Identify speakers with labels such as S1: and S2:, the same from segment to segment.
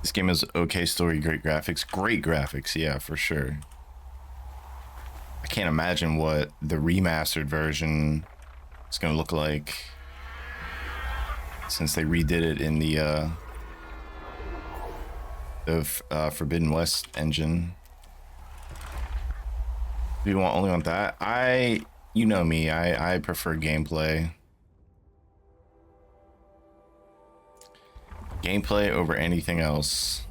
S1: This game is okay story, great graphics. Great graphics, yeah, for sure. I can't imagine what the remastered version is gonna look like since they redid it in the Forbidden West engine. Do you only want that? You know me, I prefer gameplay. Gameplay over anything else.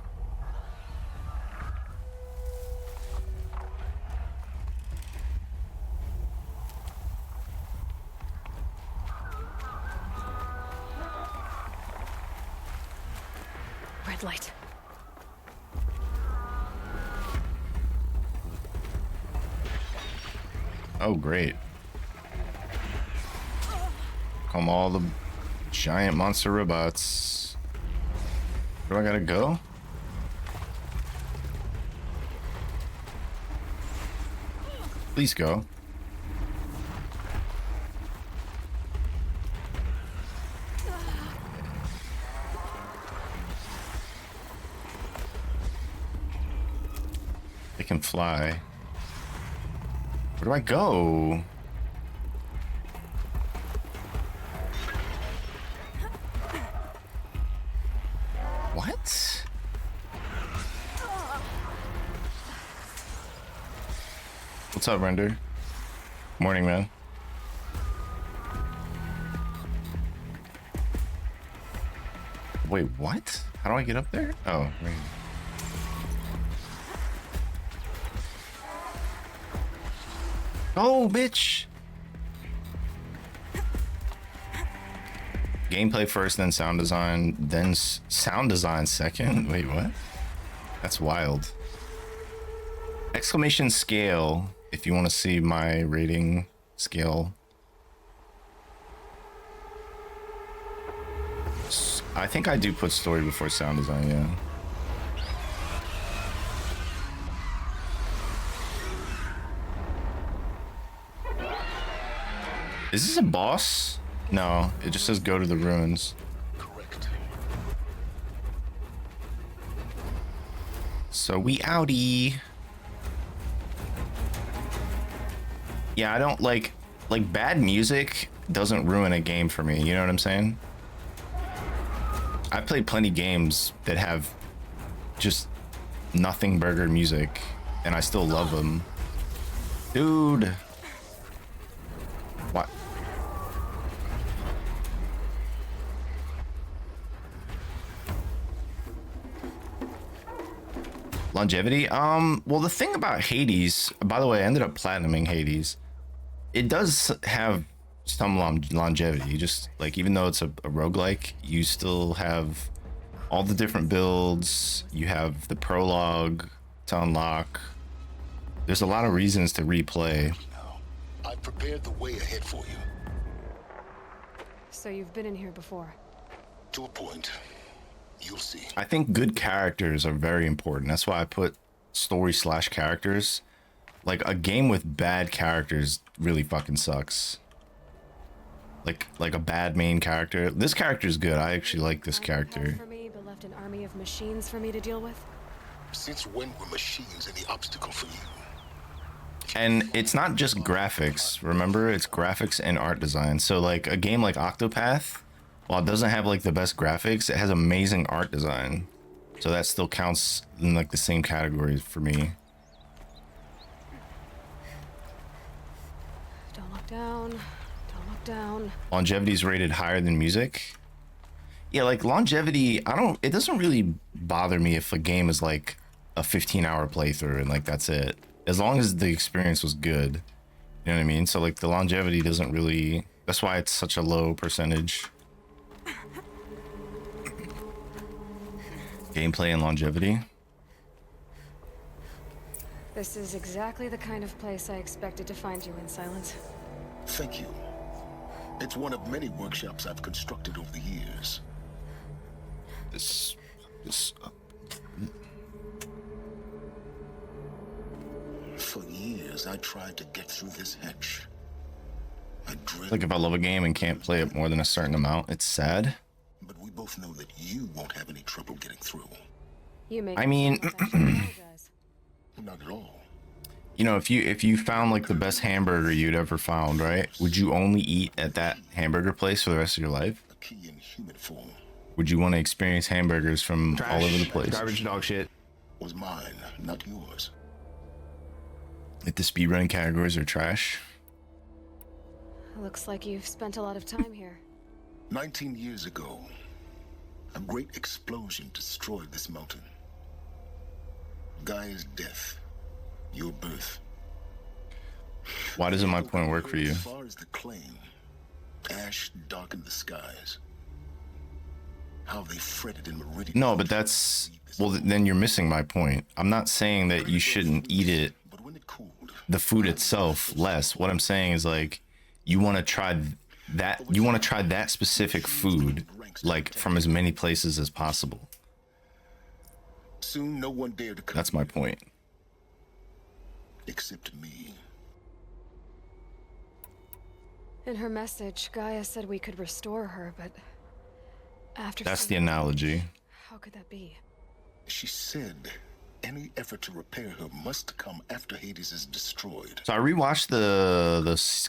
S2: Red light.
S1: Oh, great. Come all the giant monster robots. Where do I gotta go? Please go. They can fly. Where do I go? What? What's up, Render? Morning, man. Wait, what? How do I get up there? Oh, right. Oh, bitch! Gameplay first, then sound design, then sound design second. Wait, what? That's wild. Exclamation scale, if you want to see my rating scale. I think I do put story before sound design, yeah. Is this a boss? No, it just says go to the ruins.
S3: Correct.
S1: So we outie. Yeah, I don't like bad music doesn't ruin a game for me, you know what I'm saying? I've played plenty games that have just nothing burger music and I still love them. Dude. What? Longevity? Well, the thing about Hades, by the way, I ended up platinuming Hades. It does have some longevity, just like, even though it's a roguelike, you still have all the different builds, you have the prologue to unlock. There's a lot of reasons to replay.
S3: I've prepared the way ahead for you.
S2: So you've been in here before?
S3: To a point. You'll see.
S1: I think good characters are very important. That's why I put story / characters. Like, a game with bad characters really fucking sucks. Like a bad main character. This character is good. I actually like this character.
S2: For me, but left an army of machines for me to deal with.
S3: Since when were machines any obstacle for you?
S1: And it's not just graphics. Remember, it's graphics and art design. So like a game like Octopath, while it doesn't have like the best graphics, it has amazing art design. So that still counts in like the same categories for me.
S2: Don't look down. Don't look down.
S1: Longevity is rated higher than music. Yeah, like longevity, it doesn't really bother me if a game is like a 15-hour playthrough and like that's it. As long as the experience was good. You know what I mean? So like the longevity doesn't really, that's why it's such a low percentage. Gameplay and longevity.
S2: This is exactly the kind of place I expected to find you in, Silence.
S3: Thank you. It's one of many workshops I've constructed over the years. For years, I tried to get through this hatch. I drilled.
S1: Like if I love a game and can't play it more than a certain amount, it's sad.
S3: But we both know that you won't have any trouble getting through.
S2: You make
S1: I
S2: it
S1: mean,
S2: sound like I should apologize.
S3: Not at all.
S1: you know, if you found like the best hamburger you'd ever found, right? Would you only eat at that hamburger place for the rest of your life?
S3: A key in human form
S1: Would you want to experience hamburgers from all over the place?
S4: Garbage, dog shit.
S3: was mine, not yours.
S1: If the speedrunning categories are trash.
S2: Looks like you've spent a lot of time here.
S3: 19 years ago, a great explosion destroyed this mountain. Gaia's death, your birth.
S1: Why doesn't my point work for you?
S3: As far as the claim, ash darkened the skies. How they fretted in meridian.
S1: No, but that's, well, then you're missing my point. I'm not saying that you shouldn't eat it,
S3: But when it cooled,
S1: the food itself, less. What I'm saying is like, you want to try that specific food, like from as many places as possible.
S3: soon no one dared to come
S1: That's my point.
S3: except me.
S2: In her message, Gaia said we could restore her, but after
S1: That's the
S2: seeing-
S1: analogy.
S2: How could that be?
S3: She said any effort to repair her must come after Hades is destroyed.
S1: So I rewatched the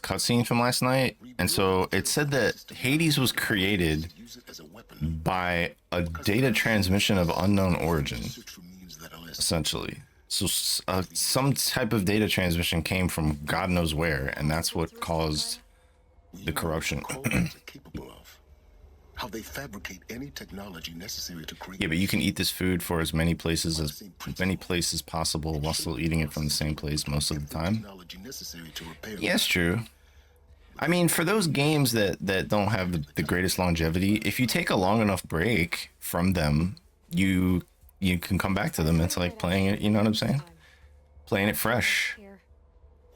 S1: cutscene from last night, and so it said that Hades was created
S3: Use it as a weapon.
S1: by a data transmission of unknown origin,
S3: Search for means that are less.
S1: essentially. So some type of data transmission came from God knows where, and that's what caused the corruption.
S3: Cultists are capable of. How they fabricate any technology necessary to create.
S1: Yeah, but you can eat this food for as many places possible while still eating it from the same place most of the time.
S3: Technology necessary to repair.
S1: Yeah, it's true. I mean, for those games that don't have the greatest longevity, if you take a long enough break from them, you can come back to them. It's like playing it, you know what I'm saying? Playing it fresh.
S2: Here.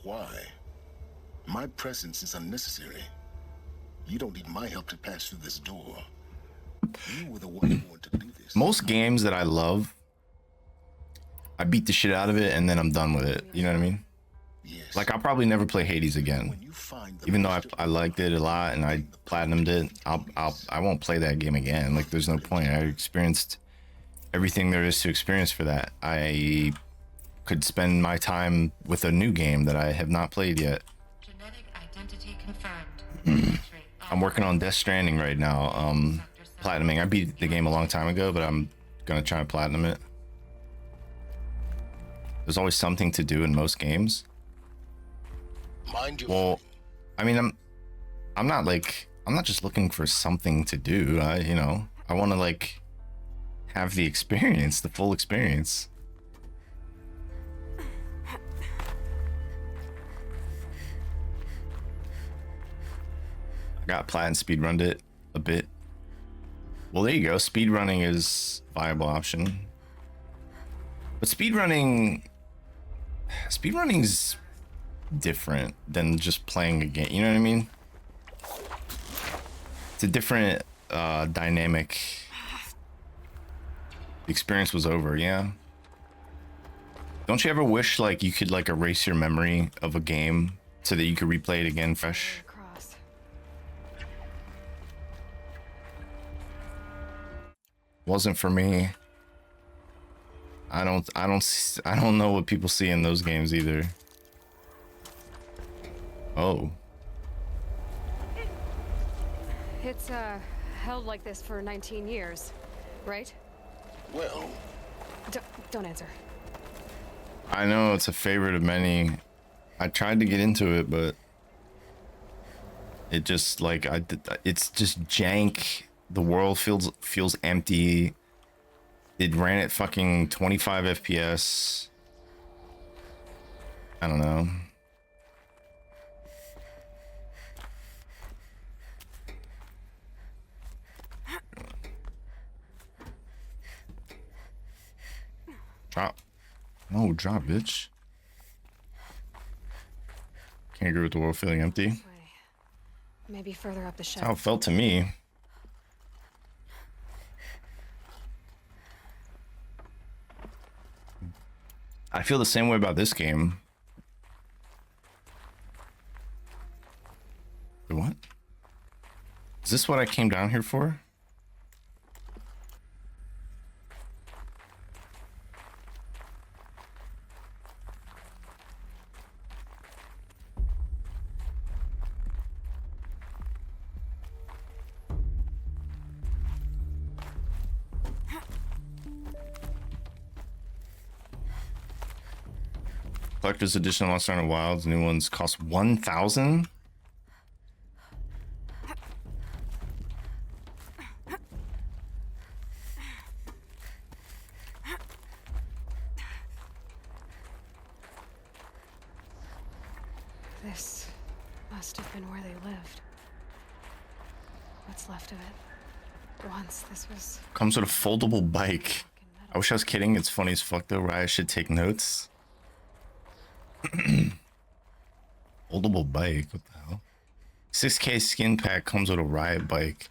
S3: Why? My presence is unnecessary. You don't need my help to pass through this door. You were the one who wanted to do this.
S1: Most games that I love, I beat the shit out of it and then I'm done with it. You know what I mean?
S3: Yes.
S1: Like, I'll probably never play Hades
S3: when
S1: again.
S3: you find the
S1: Even though
S3: master
S1: I liked it a lot and I platinumed it, I won't play that game again. Like, there's no point. I experienced everything there is to experience for that. I could spend my time with a new game that I have not played yet.
S5: Genetic identity confirmed.
S1: I'm working on Death Stranding right now. Platinuming. I beat the game a long time ago, but I'm gonna try and platinum it. There's always something to do in most games.
S3: Mind your
S1: Well, I mean, I'm not just looking for something to do. I want to like have the experience, the full experience. I got platinum speedrunned it a bit. Well, there you go. Speedrunning is a viable option. But speedrunning's different than just playing a game. You know what I mean? It's a different dynamic. The experience was over, yeah. Don't you ever wish like you could like erase your memory of a game so that you could replay it again fresh?
S2: Across.
S1: Wasn't for me. I don't know what people see in those games either. Oh,
S2: It's held like this for 19 years, right?
S3: well,
S2: Don't answer.
S1: I know it's a favorite of many. I tried to get into it, but it just like it's just jank. The world feels empty. It ran at fucking 25 FPS. I don't know. Drop. No, drop, bitch. Can't agree with the world feeling empty.
S2: Way. Maybe further up the
S1: That's how it
S2: shelf.
S1: felt to me. I feel the same way about this game. What? Is this what I came down here for? Collector's edition Monster Hunter Wilds. New ones cost 1,000.
S2: This must have been where they lived. What's left of it. Once this was
S1: Comes with a foldable bike. I wish I was kidding. It's funny as fuck though. Raya should take notes. Foldable bike. What the hell? 6K skin pack comes with a Riot bike.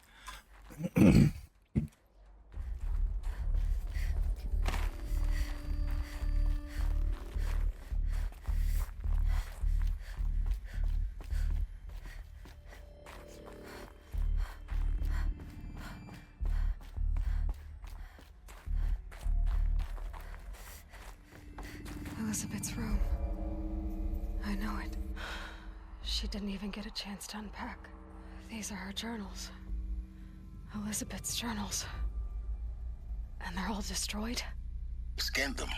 S2: Elizabeth's room. I know it. She didn't even get a chance to unpack. These are her journals. Elizabeth's journals. And they're all destroyed?
S3: Scan them.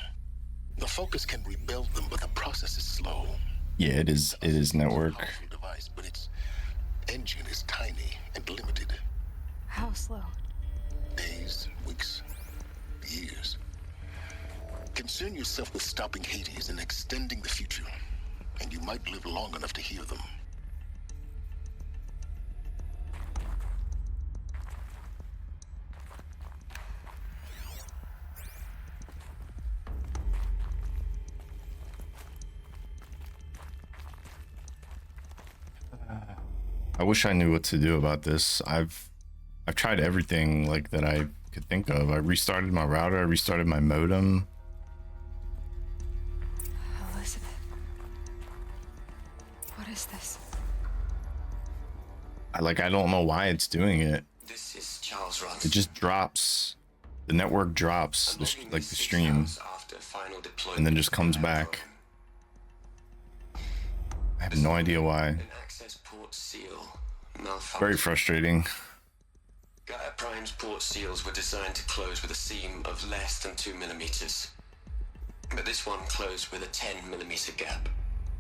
S3: The Focus can rebuild them, but the process is slow.
S1: Yeah, it is. It is network.
S3: It's a powerful device, but its engine is tiny and limited.
S2: How slow?
S3: Days, weeks, years. Concern yourself with stopping Hades and extending the future, and you might live long enough to hear them.
S1: I wish I knew what to do about this. I've tried everything like that I could think of. I restarted my router, I restarted my modem.
S2: Elizabeth. What is this?
S1: I don't know why it's doing it.
S4: This is Charles Ross.
S1: It just drops. The network drops, like the stream, and then just comes back. I have no idea why.
S4: An access port seal malfunctioned.
S1: Very frustrating.
S4: Gaia Prime's port seals were designed to close with a seam of less than 2 millimeters. But this one closed with a 10 millimeter gap.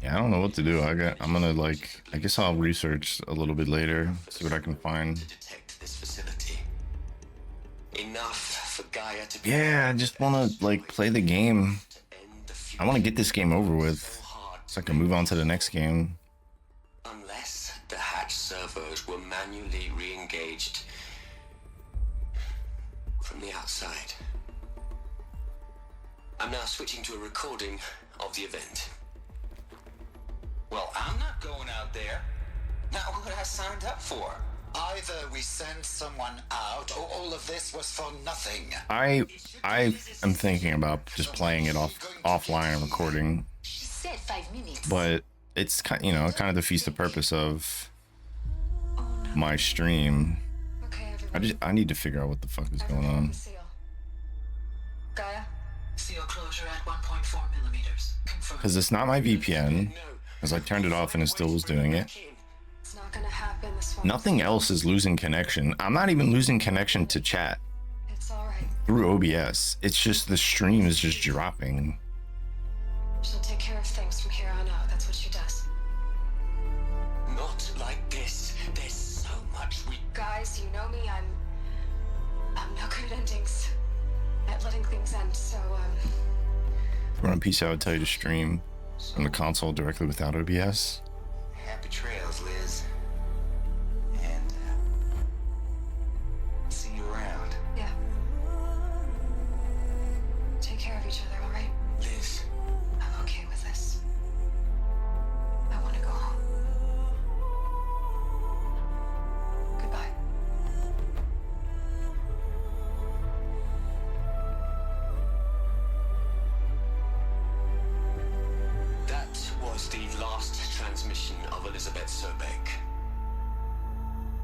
S1: Yeah, I don't know what to do. I'm gonna I guess I'll research a little bit later, see what I can find.
S4: To detect this facility. Enough for Gaia to be
S1: Yeah, I just wanna play the game.
S4: to end the future
S1: I wanna get this game over with,
S4: so hard
S1: so I can move on to the next game.
S4: unless the hatch servos were manually re-engaged from the outside. I'm now switching to a recording of the event.
S6: Well, I'm not going out there. Not what I signed up for. Either we send someone out, or all of this was for nothing.
S1: I am thinking about just playing it offline and recording,
S5: She said 5 minutes.
S1: but it's kind of defeats the purpose of my stream.
S2: Okay, everyone.
S1: I need to figure out what the fuck is going
S2: Everyone
S1: on.
S2: the seal. Gaia?
S6: Seal closure at 1.4 millimeters. Confirmed.
S1: Because it's not my VPN, because I turned it off and it still was doing it.
S2: It's not gonna happen this one.
S1: Nothing else is losing connection. I'm not even losing connection to chat
S2: It's alright.
S1: through OBS. It's just the stream is just dropping.
S2: She'll take care of things from here on out. That's what she does.
S4: Not like this. There's so much we...
S2: Guys, you know me. I'm no good at endings. At letting things end, so,
S1: If we're on PC, I would tell you to stream from the console directly without OBS.
S6: Happy trails, Liz. And, see you around.
S2: yeah. Take care of each other, alright?
S4: Liz,
S2: I'm okay with this. I want to go home. Goodbye.
S4: that was the last transmission of Elizabeth Sobek.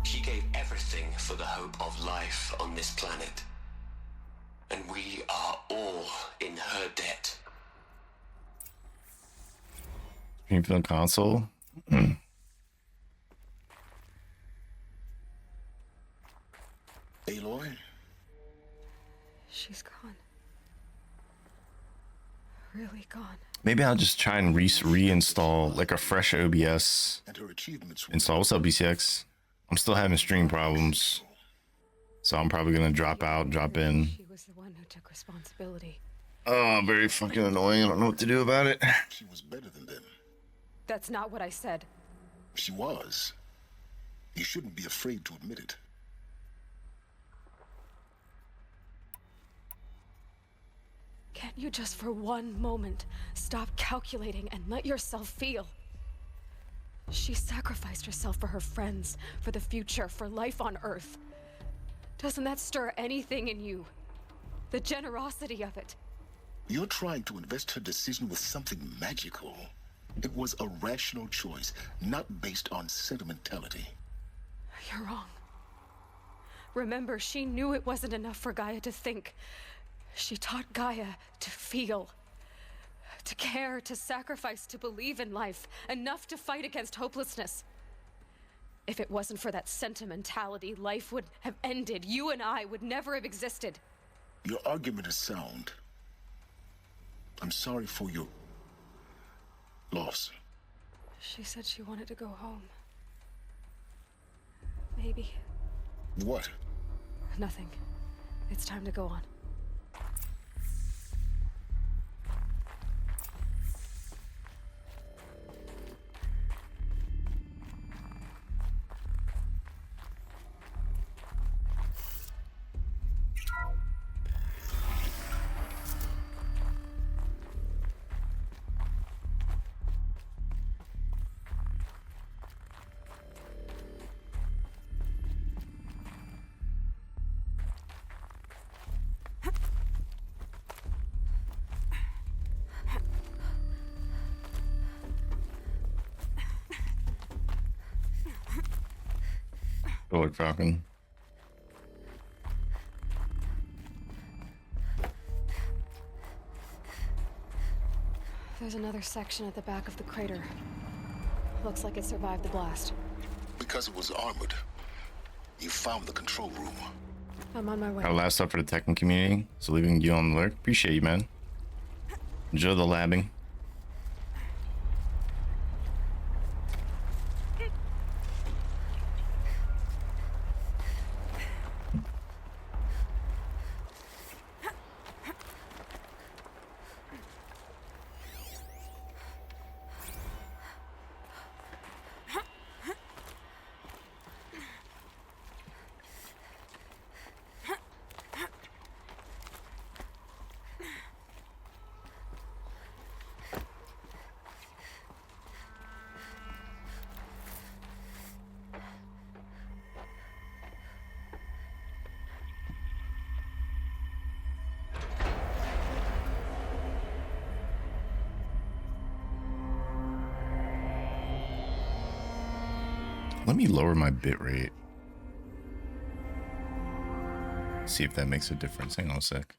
S4: She gave everything for the hope of life on this planet. And we are all in her debt.
S1: Stream from the console.
S3: Aloy?
S2: She's gone. Really gone.
S1: maybe I'll just try and reinstall like a fresh OBS
S3: And her achievements were
S1: install. What's up, BCX? I'm still having stream problems, so I'm probably gonna drop out, drop in.
S2: She was the one who took responsibility.
S1: Oh, very fucking annoying. I don't know what to do about it.
S3: she was better than them.
S2: That's not what I said.
S3: She was. You shouldn't be afraid to admit it.
S2: Can't you just for one moment stop calculating and let yourself feel? She sacrificed herself for her friends, for the future, for life on Earth. Doesn't that stir anything in you? The generosity of it.
S3: You're trying to invest her decision with something magical. It was a rational choice, not based on sentimentality.
S2: You're wrong. Remember, she knew it wasn't enough for Gaia to think. She taught Gaia to feel. To care, to sacrifice, to believe in life. Enough to fight against hopelessness. If it wasn't for that sentimentality, life would have ended. You and I would never have existed.
S3: Your argument is sound. I'm sorry for your loss.
S2: She said she wanted to go home. Maybe.
S3: What?
S2: Nothing. It's time to go on.
S1: Lord Falcon.
S2: There's another section at the back of the crater. Looks like it survived the blast.
S3: Because it was armored. You found the control room.
S2: I'm on my way.
S1: Our last up for the Tekken community, so leaving you on the alert. Appreciate you, man. Enjoy the labbing. Let me lower my bitrate. See if that makes a difference. Hang on a sec.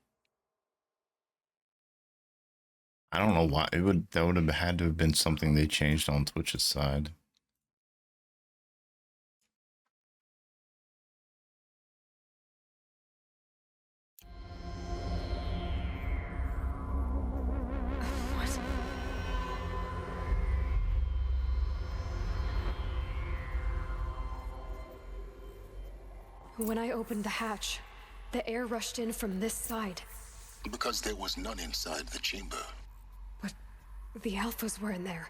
S1: I don't know why that would have had to have been something they changed on Twitch's side.
S2: When I opened the hatch, the air rushed in from this side.
S3: Because there was none inside the chamber.
S2: But the alphas were in there.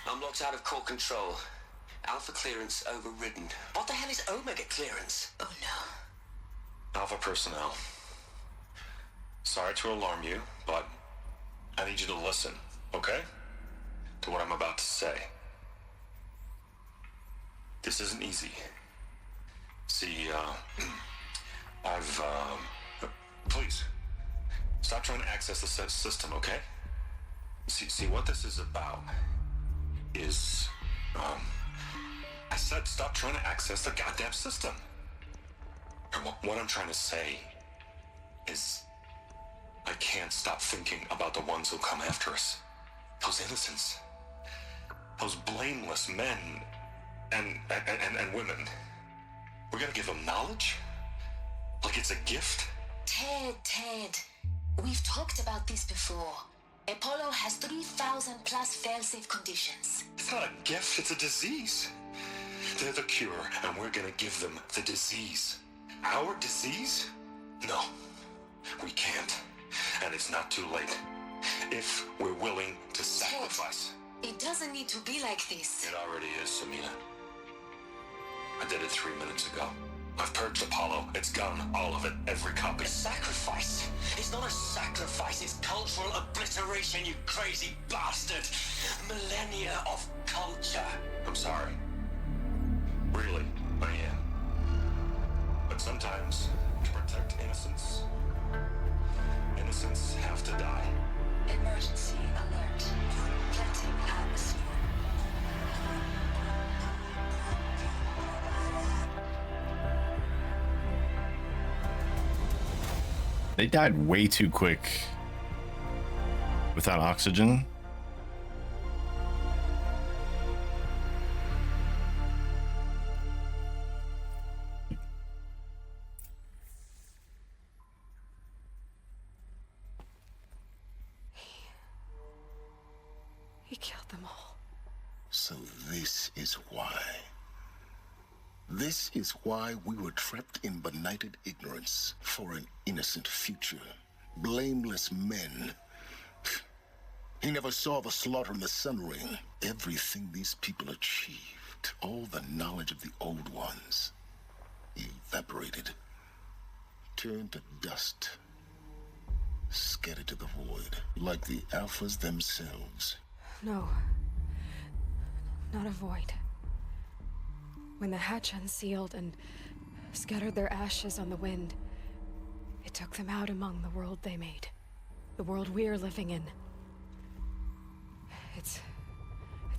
S4: I'm locked out of core control. Alpha clearance overridden. What the hell is Omega clearance? Oh no.
S7: Alpha personnel. Sorry to alarm you, but I need you to listen, okay? To what I'm about to say. This isn't easy. See, please, stop trying to access the system, okay? See, what this is about is, I said stop trying to access the goddamn system. And what I'm trying to say is, I can't stop thinking about the ones who come after us. Those innocents. Those blameless men and women. We're gonna give them knowledge? Like it's a gift?
S8: Ted, we've talked about this before. Apollo has 3,000 plus fail-safe conditions.
S7: It's not a gift, it's a disease. They're the cure, and we're gonna give them the disease. Our disease? No, we can't. And it's not too late. If we're willing to sacrifice.
S8: Ted, it doesn't need to be like this.
S7: It already is, Samina. I did it 3 minutes ago. I've purged Apollo. It's gone. All of it. Every copy.
S4: A sacrifice? It's not a sacrifice, it's cultural obliteration, you crazy bastard! Millennia of culture.
S7: I'm sorry. Really, I am. But sometimes, to protect innocence, innocents have to die.
S8: Emergency alert. Flooding atmosphere.
S1: They died way too quick without oxygen.
S2: He killed them all.
S3: So this is why. This is why we were trapped in benighted ignorance for an innocent future. Blameless men. He never saw the slaughter in the Sun Ring. Everything these people achieved, all the knowledge of the old ones, evaporated, turned to dust, scattered to the void, like the Alphas themselves.
S2: No. Not a void. When the hatch unsealed and scattered their ashes on the wind, it took them out among the world they made. The world we're living in. It's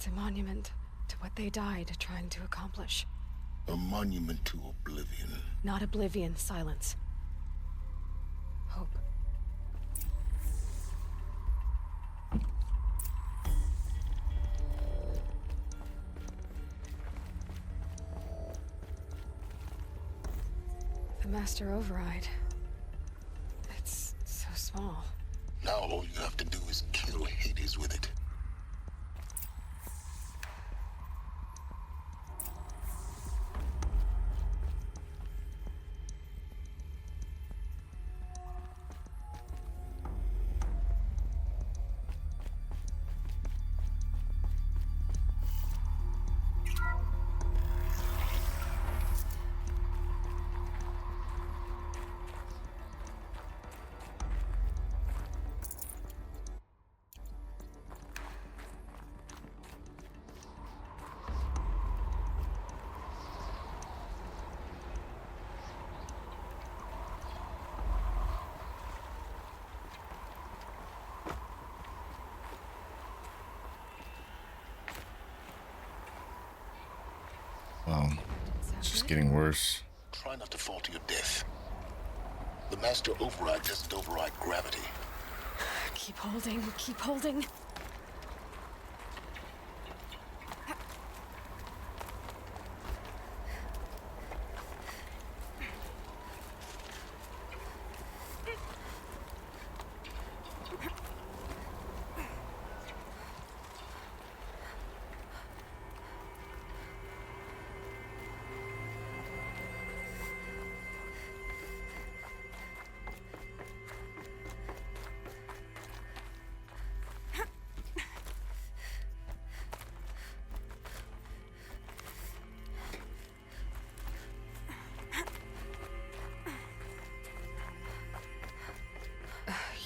S2: a monument to what they died trying to accomplish.
S3: A monument to oblivion.
S2: Not oblivion, silence. Hope. The Master Override. It's so small.
S3: Now all you have to do is kill Hades with it.
S1: Wow, it's just getting worse.
S3: Try not to fall to your death. The Master Override doesn't override gravity.
S2: Keep holding, keep holding.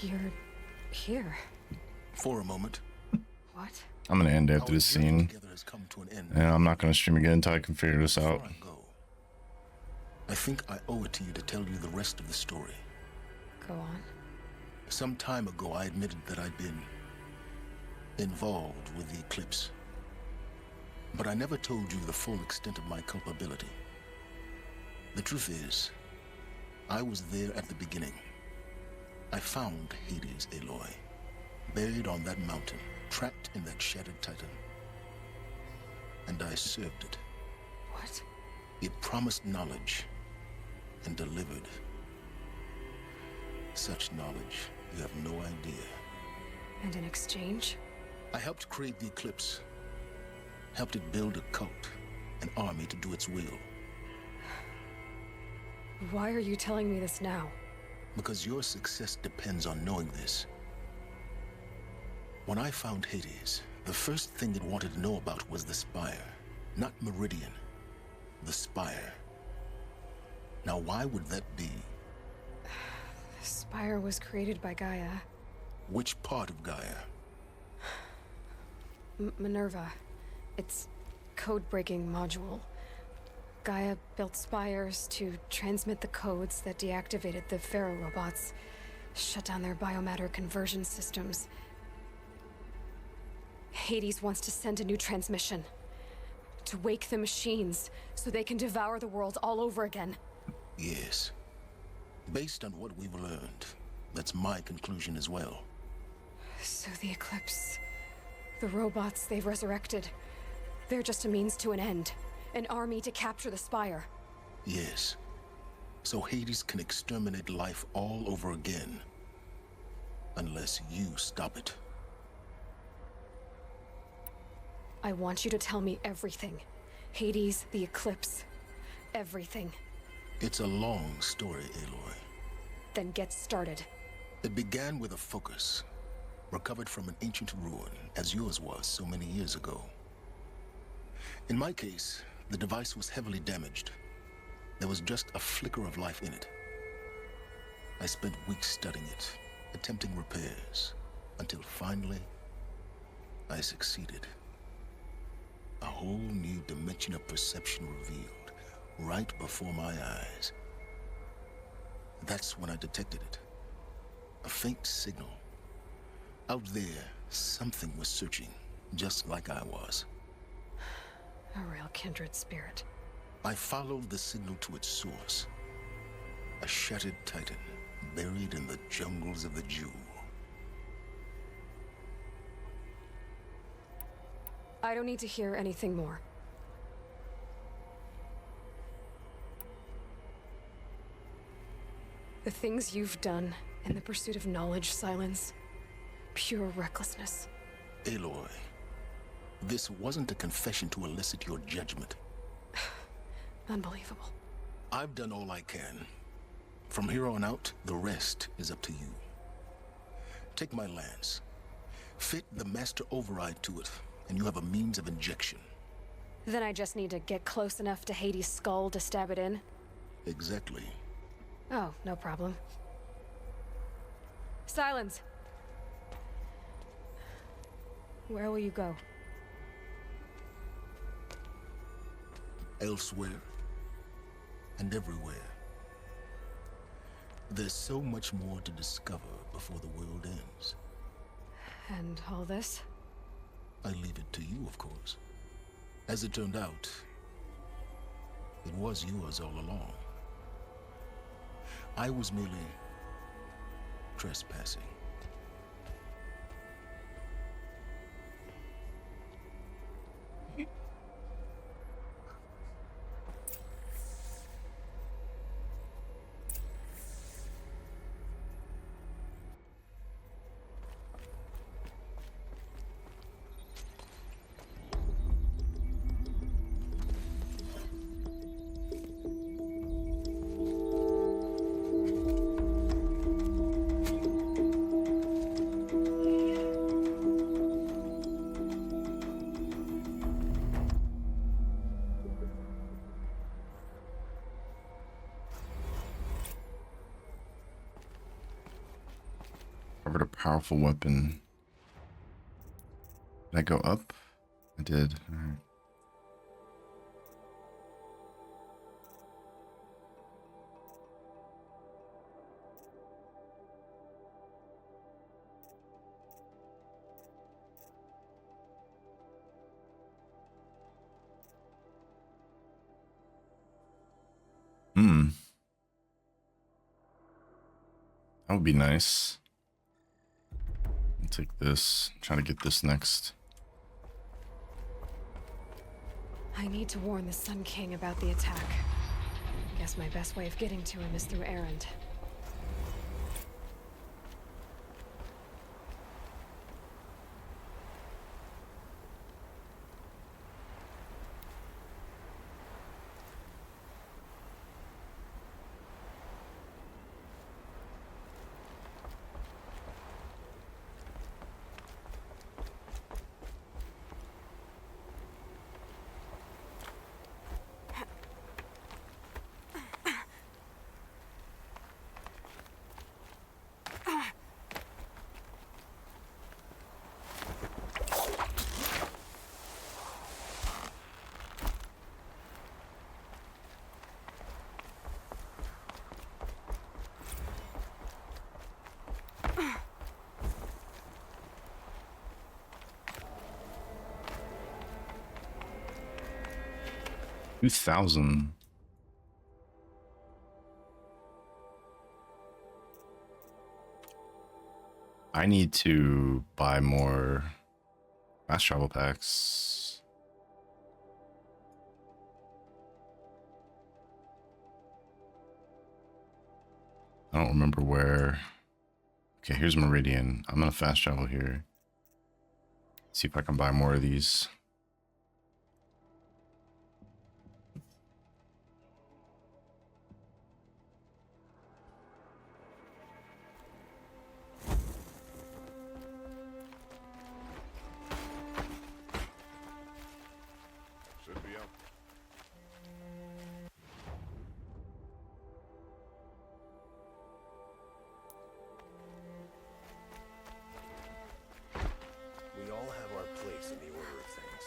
S2: You're here.
S3: For a moment.
S2: What?
S1: I'm gonna end after
S3: Our
S1: this
S3: journey
S1: scene,
S3: together has come to an end.
S1: and I'm not gonna stream again until I can figure this out.
S3: Before I go, I think I owe it to you to tell you the rest of the story.
S2: Go on.
S3: Some time ago, I admitted that I'd been involved with the eclipse. But I never told you the full extent of my culpability. The truth is, I was there at the beginning. I found Hades, Aloy, buried on that mountain, trapped in that shattered titan. And I served it.
S2: What?
S3: It promised knowledge and delivered. Such knowledge, you have no idea.
S2: And in exchange?
S3: I helped create the Eclipse. Helped it build a cult, an army to do its will.
S2: Why are you telling me this now?
S3: Because your success depends on knowing this. When I found Hades, the first thing it wanted to know about was the Spire. Not Meridian. The Spire. Now, why would that be?
S2: The Spire was created by Gaia.
S3: Which part of Gaia?
S2: Minerva. Its code-breaking module. Gaia built spires to transmit the codes that deactivated the Pharaoh robots, shut down their biomatter conversion systems. Hades wants to send a new transmission. To wake the machines, so they can devour the world all over again.
S3: Yes. Based on what we've learned, that's my conclusion as well.
S2: So the Eclipse... the robots they've resurrected... they're just a means to an end. An army to capture the Spire.
S3: Yes. So Hades can exterminate life all over again. Unless you stop it.
S2: I want you to tell me everything. Hades, the Eclipse, everything.
S3: It's a long story, Aloy.
S2: Then get started.
S3: It began with a focus. Recovered from an ancient ruin, as yours was so many years ago. In my case, the device was heavily damaged. There was just a flicker of life in it. I spent weeks studying it, attempting repairs, until finally, I succeeded. A whole new dimension of perception revealed, right before my eyes. That's when I detected it. A faint signal. Out there, something was searching, just like I was.
S2: A real kindred spirit.
S3: I followed the signal to its source. A shattered titan, buried in the jungles of the Jewel.
S2: I don't need to hear anything more. The things you've done in the pursuit of knowledge, Silence, pure recklessness.
S3: Aloy, this wasn't a confession to elicit your judgment.
S2: Unbelievable.
S3: I've done all I can. From here on out, the rest is up to you. Take my lance. Fit the master override to it, and you have a means of injection.
S2: Then I just need to get close enough to Hades' skull to stab it in?
S3: Exactly.
S2: Oh, no problem. Silence! Where will you go?
S3: Elsewhere. And everywhere. There's so much more to discover before the world ends.
S2: And all this?
S3: I leave it to you, of course. As it turned out, it was yours all along. I was merely trespassing.
S1: Covered a powerful weapon. Did I go up? I did. All right. That would be nice. I'll take this. Try to get this next.
S2: I need to warn the Sun King about the attack. Guess my best way of getting to him is through Erend.
S1: $2,000. I need to buy more fast travel packs. I don't remember where. Okay, here's Meridian. I'm gonna fast travel here. See if I can buy more of these.
S7: Should be up.
S9: We all have our place in the order of things.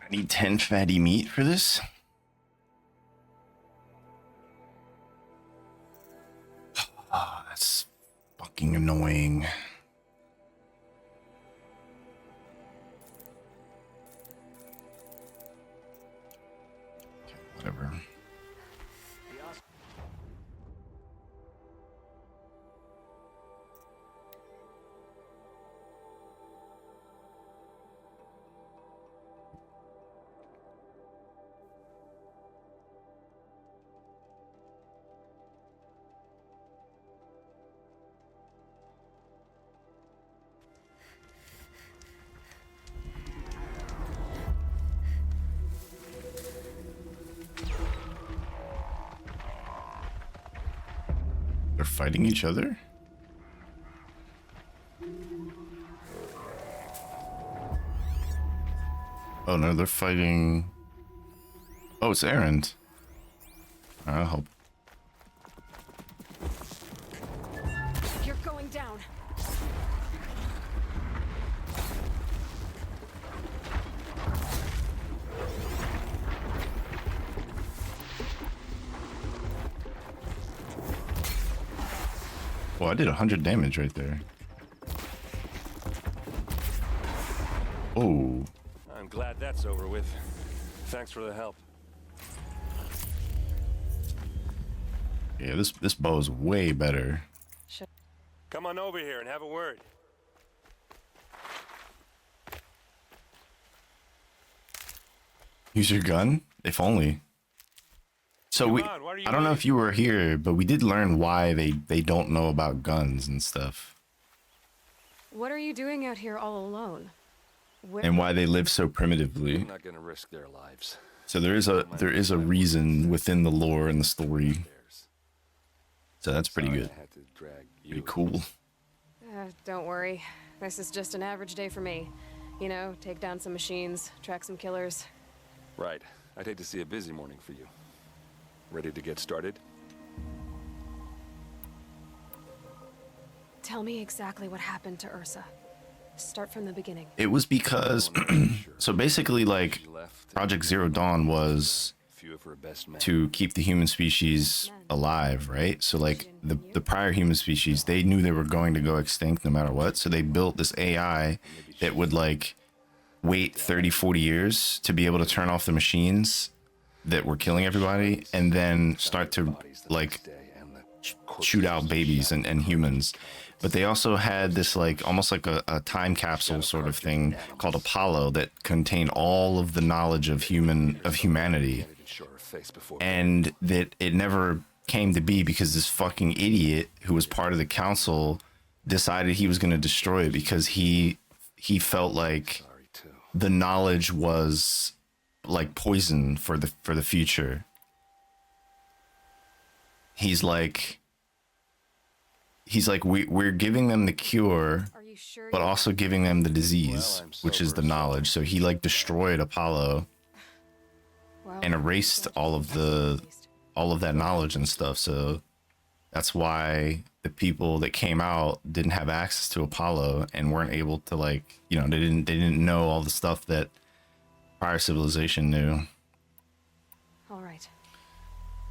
S1: I need 10 fatty meat for this. Ah, that's fucking annoying. Okay, whatever. They're fighting each other? Oh no, they're fighting. Oh, it's Erend. I'll help.
S2: You're going down.
S1: Well, I did 100 damage right there. Oh.
S9: I'm glad that's over with. Thanks for the help.
S1: Yeah, this bow is way better.
S9: Come on over here and have a word.
S1: Use your gun? If only. So I don't know if you were here, but we did learn why they don't know about guns and stuff.
S2: What are you doing out here all alone?
S1: And why they live so primitively.
S9: I'm not gonna risk their lives.
S1: So there is a reason within the lore and the story. So that's pretty good. Pretty cool.
S2: Don't worry. This is just an average day for me. You know, take down some machines, track some killers.
S9: Right. I'd hate to see a busy morning for you. Ready to get started?
S2: Tell me exactly what happened to Ursa. Start from the beginning.
S1: It was because, so basically, like, Project Zero Dawn was to keep the human species alive, right? So, like, the prior human species, they knew they were going to go extinct no matter what. So they built this AI that would, like, wait 30, 40 years to be able to turn off the machines that were killing everybody and then start to, like, shoot out babies and humans. But they also had this, like, almost like a time capsule sort of thing called Apollo that contained all of the knowledge of humanity, and that it never came to be because this fucking idiot who was part of the council decided he was going to destroy it because he felt like the knowledge was like poison for the future. He's like, we're giving them the cure, but also giving them the disease, which is the knowledge. So he, like, destroyed Apollo and erased all of that knowledge and stuff. So that's why the people that came out didn't have access to Apollo and weren't able to, like, you know, they didn't know all the stuff that prior civilization knew.
S2: All right.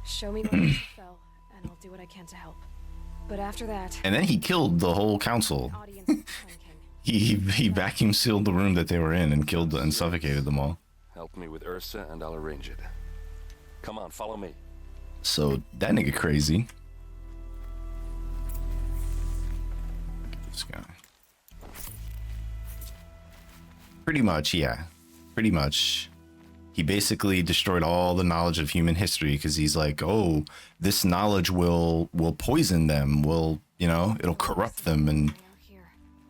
S2: Show me where Ursa fell, and I'll do what I can to help. But after that,
S1: and then he killed the whole council. he vacuum sealed the room that they were in and killed and suffocated them all.
S9: Help me with Ursa and I'll arrange it. Come on, follow me.
S1: So that nigga crazy. Look at this guy. Pretty much, yeah. Pretty much. He basically destroyed all the knowledge of human history because he's like, oh, this knowledge will poison them, will, you know, it'll corrupt them, and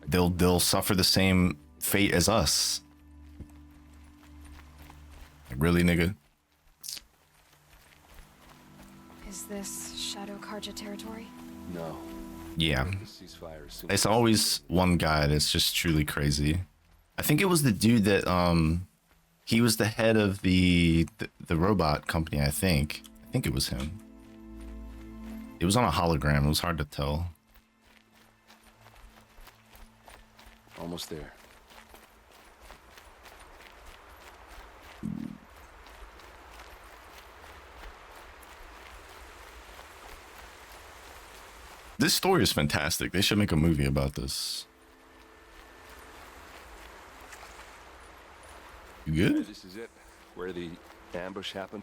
S1: they'll suffer the same fate as us. Like, really, nigga?
S2: Is this Shadow Karja territory?
S9: No.
S1: Yeah. It's always one guy that's just truly crazy. I think it was the dude that he was the head of the robot company, I think. I think it was him. It was on a hologram. It was hard to tell.
S9: Almost there.
S1: This story is fantastic. They should make a movie about this. You good?
S9: This is it, where the ambush happened.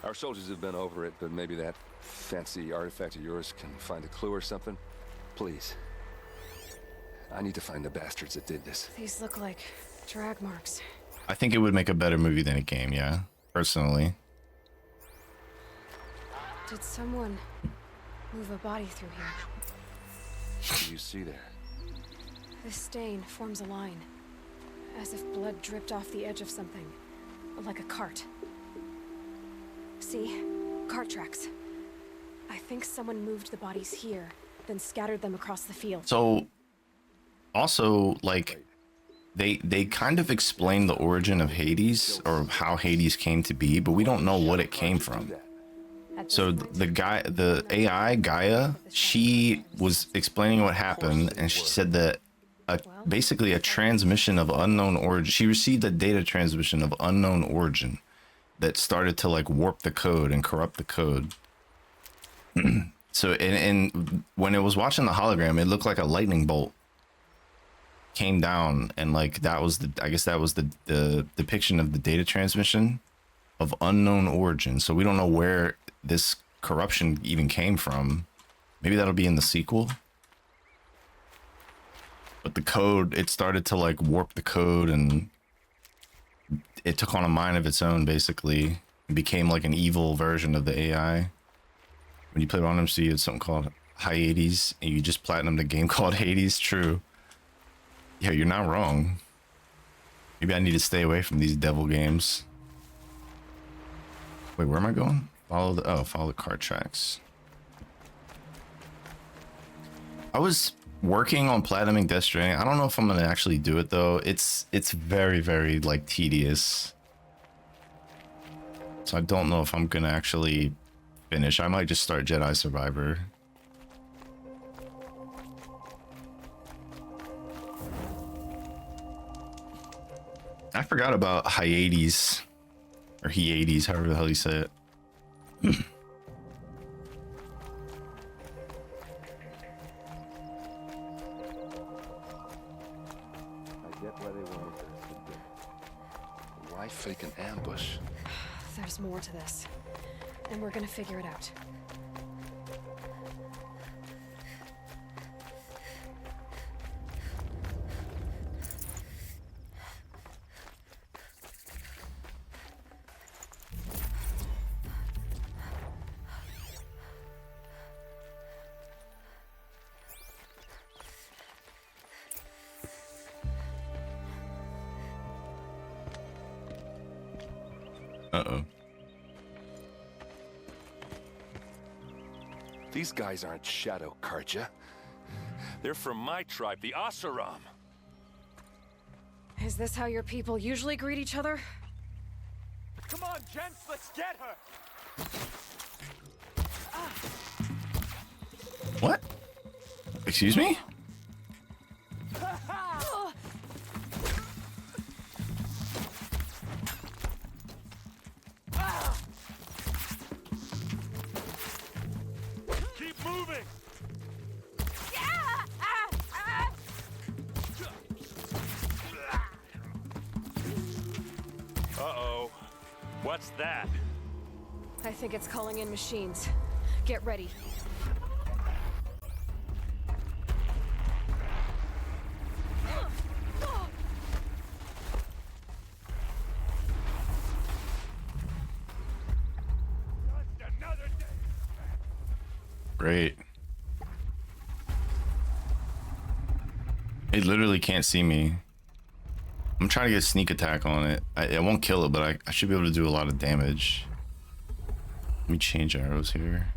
S9: Our soldiers have been over it, but maybe that fancy artifact of yours can find a clue or something. Please. I need to find the bastards that did this.
S2: These look like drag marks.
S1: I think it would make a better movie than a game, yeah. Personally.
S2: Did someone move a body through here?
S9: What do you see there?
S2: This stain forms a line, as if blood dripped off the edge of something, like a cart. See? Cart tracks. I think someone moved the bodies here, then scattered them across the field.
S1: So, also, like, they kind of explain the origin of Hades, or how Hades came to be, but we don't know what it came from. So the AI, Gaia, she was explaining what happened, and she said that basically a transmission of unknown origin. She received a data transmission of unknown origin that started to, like, warp the code and corrupt the code. So, and when it was watching the hologram, it looked like a lightning bolt came down, and, like, that was I guess that was the depiction of the data transmission of unknown origin. So we don't know where this corruption even came from. Maybe that'll be in the sequel. But the code, it started to, like, warp the code, and it took on a mind of its own, basically. It became like an evil version of the AI. When you played on MC, it's something called Hades, and you just platinum the game called Hades. True. Yeah, you're not wrong. Maybe I need to stay away from these devil games. Wait, where am I going? Follow the cart tracks. I was working on platinuming Death Stranding. I don't know if I'm gonna actually do it though. It's very, very, like, tedious. So I don't know if I'm gonna actually finish. I might just start Jedi Survivor. I forgot about Hyades. Or Hyades, however the hell you say it.
S9: I get why they wanted us to do. Why fake an ambush?
S2: There's more to this. And we're gonna figure it out.
S1: Uh-oh.
S9: These guys aren't Shadow Karja. They're from my tribe, the Asaram.
S2: Is this how your people usually greet each other?
S10: Come on, gents, let's get her!
S1: What? Excuse me?
S10: Keep moving! Uh-oh. What's that?
S2: I think it's calling in machines. Get ready.
S1: Great. It literally can't see me. I'm trying to get a sneak attack on it. I won't kill it, but I should be able to do a lot of damage. Let me change arrows here.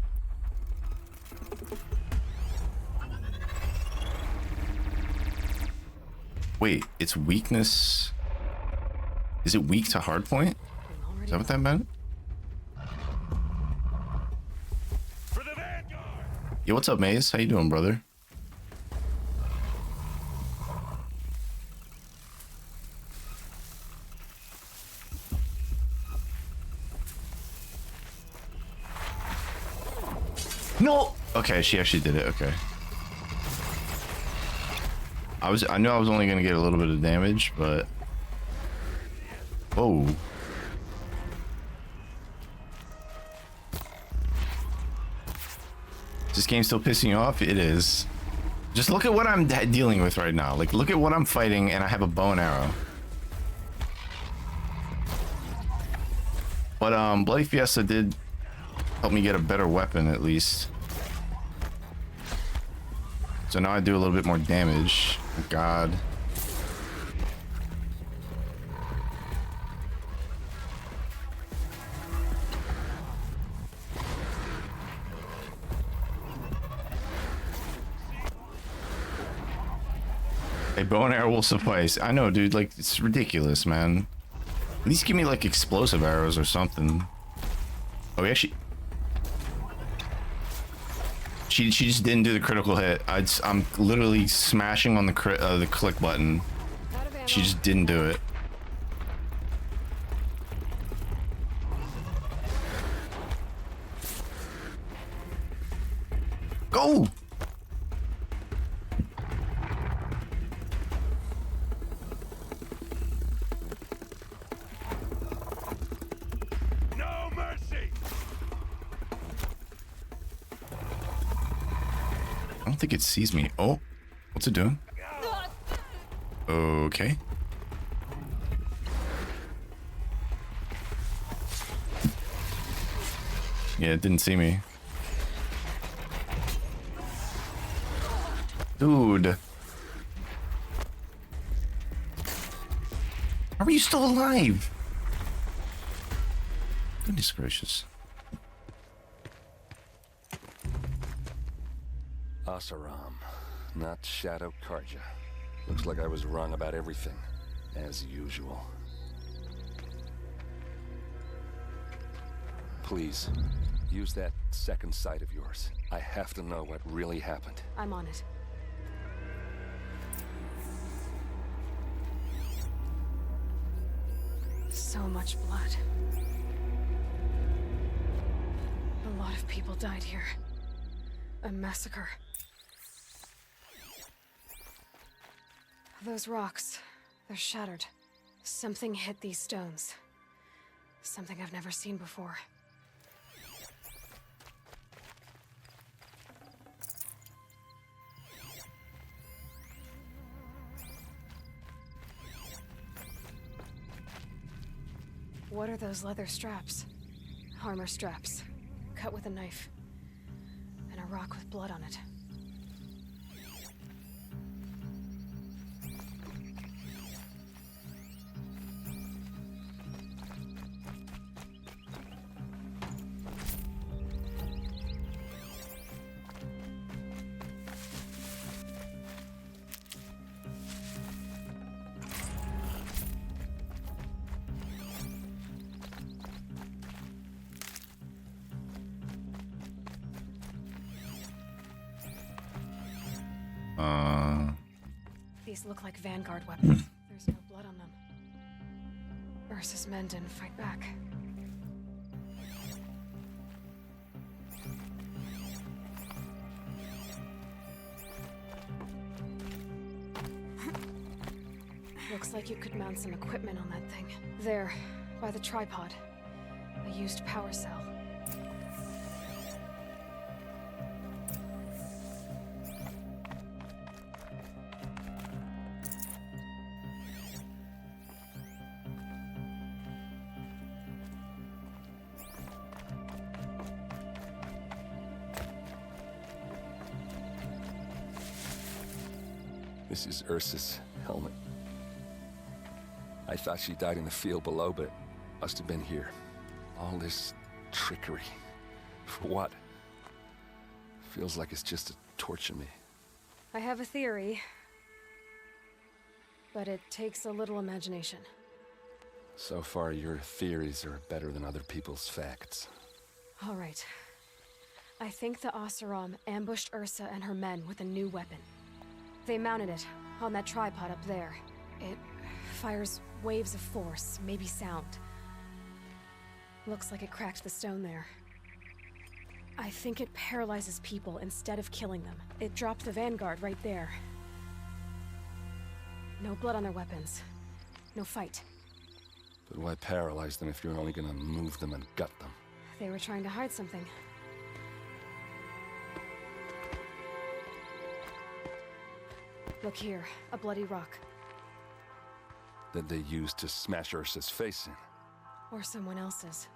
S1: Wait, it's weakness. Is it weak to hardpoint? Is that what that meant?
S10: For the Vanguard!
S1: Yo, what's up, Maze? How you doing, brother? No. Okay, she actually did it. Okay. I knew I was only gonna get a little bit of damage, but whoa. Is this game still pissing you off? It is. Just look at what I'm dealing with right now. Like, look at what I'm fighting, and I have a bow and arrow. But BloodyFiesta did help me get a better weapon, at least. So now I do a little bit more damage. God. A bow and arrow will suffice. I know, dude. Like, it's ridiculous, man. At least give me, like, explosive arrows or something. Oh, we actually... She just didn't do the critical hit. I'm literally smashing on the click button. She just didn't do it. Go!
S10: No mercy!
S1: I don't think it sees me. Oh, what's it doing? Okay. Yeah, it didn't see me. Dude. How are you still alive? Goodness gracious.
S9: Asaram, not Shadow Karja. Looks like I was wrong about everything, as usual. Please, use that second sight of yours. I have to know what really happened.
S2: I'm on it. much blood. A lot of people died here. A massacre. Those rocks, they're shattered. Something hit these stones. Something I've never seen before. What are those leather straps? Armor straps, cut with a knife. And a rock with blood on it. These look like Vanguard weapons. There's no blood on them. Ursa's men didn't fight back. Looks like you could mount some equipment on that thing. There, by the tripod. A used power cell.
S9: This is Ursa's helmet. I thought she died in the field below, but it must have been here. All this trickery. For what? Feels like it's just to torture me.
S2: I have a theory, but it takes a little imagination.
S9: So far, your theories are better than other people's facts.
S2: All right. I think the Oseram ambushed Ursa and her men with a new weapon. They mounted it on that tripod up there. It fires waves of force, maybe sound. Looks like it cracked the stone there. I think it paralyzes people instead of killing them. It dropped the Vanguard right there. No blood on their weapons. No fight.
S9: But why paralyze them if you're only gonna move them and gut them?
S2: They were trying to hide something. Look here, a bloody rock.
S9: That they used to smash Ursa's face in.
S2: Or someone else's.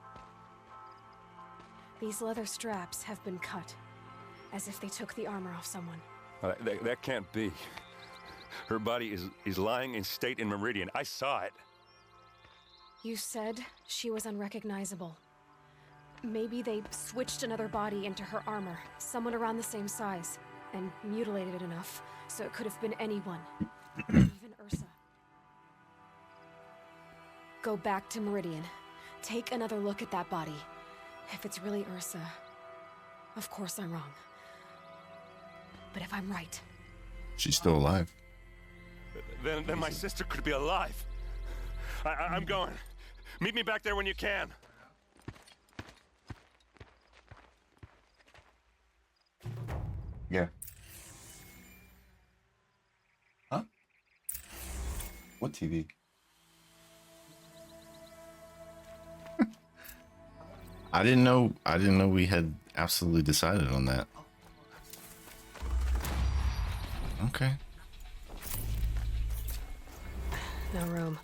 S2: These leather straps have been cut, as if they took the armor off someone.
S9: That can't be. Her body is lying in state in Meridian. I saw it.
S2: You said she was unrecognizable. Maybe they switched another body into her armor, someone around the same size, and mutilated it enough, so it could have been anyone. Even Ursa. Go back to Meridian. Take another look at that body. If it's really Ursa, of course I'm wrong. But if I'm right...
S1: She's still alive.
S9: Then my sister could be alive. I'm going. Meet me back there when you can.
S1: Yeah. Huh? What TV? I didn't know we had absolutely decided on that. Okay.
S2: No room.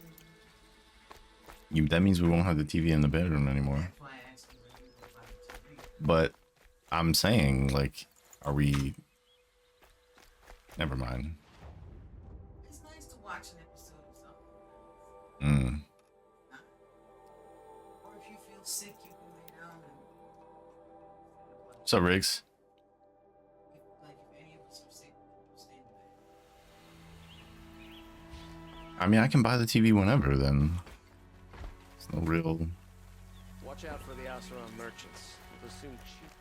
S1: That means we won't have the TV in the bedroom anymore. But I'm saying, like, are we... Never mind.
S11: It's nice to watch an episode of something. Or if you feel sick, you can lay down and...
S1: What's up, Riggs?
S11: If any of us are sick, stay in bed.
S1: I mean, I can buy the TV whenever, then. It's no real...
S10: Watch out for the Oseram merchants. They'll soon cheat.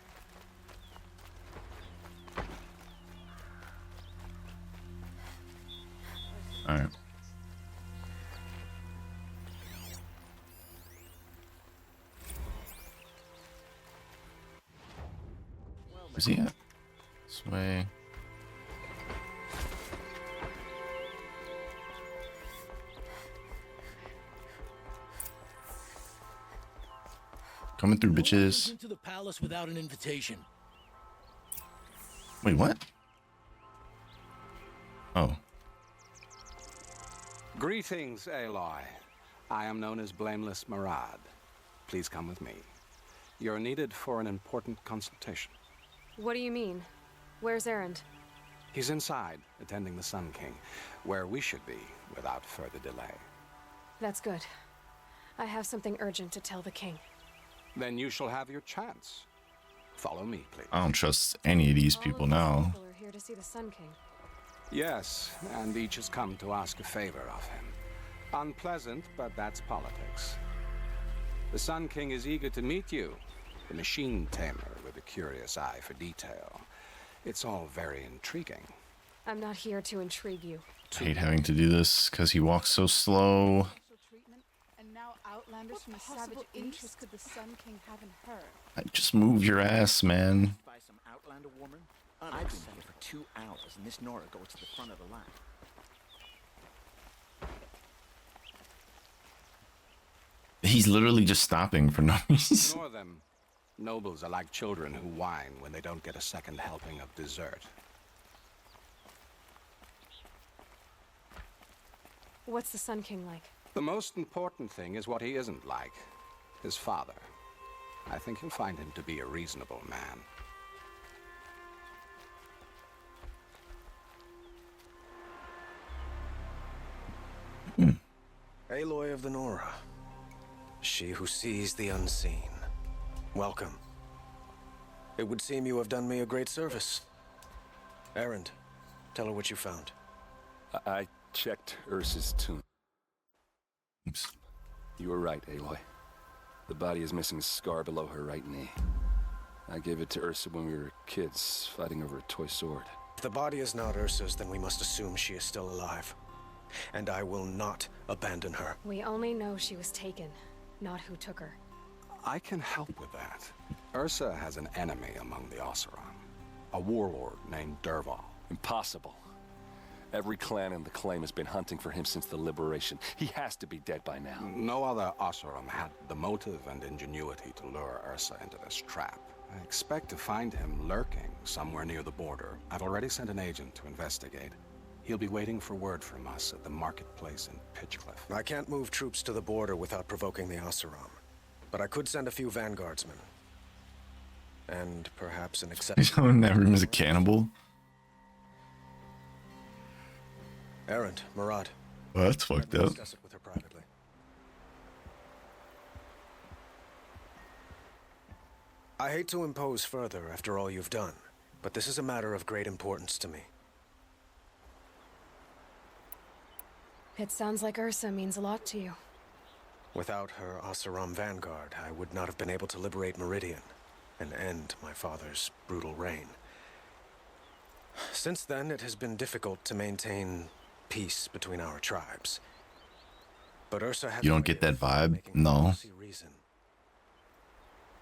S1: Alright. Where's he at? This way. Coming through, bitches.
S12: Into the palace without an invitation.
S1: Wait, what? Oh.
S13: Greetings, Aloy. I am known as Blameless Murad. Please come with me. You're needed for an important consultation.
S2: What do you mean? Where's Erend?
S13: He's inside, attending the Sun King, where we should be without further delay.
S2: That's good. I have something urgent to tell the king.
S13: Then you shall have your chance. Follow me, please.
S1: I don't trust any of these people now.
S2: People are here to see the Sun King.
S13: Yes, and each has come to ask a favor of him. Unpleasant, but that's politics. The Sun King is eager to meet you, the machine tamer with a curious eye for detail. It's all very intriguing.
S2: I'm not here to intrigue you.
S1: I hate having to do this because he walks so slow.
S14: And now outlanders from a savage interest could the Sun King have in her?
S1: Just move your ass, man.
S15: By some outlander woman? I've been here for 2 hours, and this Nora goes to the front of the line.
S1: He's literally just stopping for no reason.
S13: Ignore them. Nobles are like children who whine when they don't get a second helping of dessert.
S2: What's the Sun King like?
S13: The most important thing is what he isn't like. His father. I think you'll find him to be a reasonable man.
S16: Aloy of the Nora. She who sees the unseen. Welcome. It would seem you have done me a great service. Erend, tell her what you found.
S9: I checked Ursa's tomb.
S1: Oops.
S9: You were right, Aloy. The body is missing a scar below her right knee. I gave it to Ursa when we were kids, fighting over a toy sword.
S16: If the body is not Ursa's, then we must assume she is still alive. And I will not abandon her.
S2: We only know she was taken, not who took her.
S13: I can help with that. Ursa has an enemy among the Oseram. A warlord named Dervahl.
S9: Impossible. Every clan in the claim has been hunting for him since the liberation. He has to be dead by now.
S13: No other Oseram had the motive and ingenuity to lure Ursa into this trap. I expect to find him lurking somewhere near the border. I've already sent an agent to investigate. He'll be waiting for word from us at the marketplace in Pitchcliff.
S16: I can't move troops to the border without provoking the Oseram. But I could send a few vanguardsmen. And perhaps an exception.
S1: Never is a cannibal.
S16: Erend, Murad.
S1: Well, that's fucked up.
S16: Discuss it with her privately. I hate to impose further after all you've done, but this is a matter of great importance to me.
S2: It sounds like Ursa means a lot to you.
S16: Without her Oseram vanguard, I would not have been able to liberate Meridian and end my father's brutal reign. Since then, it has been difficult to maintain peace between our tribes. But Ursa has...
S1: You don't get that vibe? No.
S16: Reason.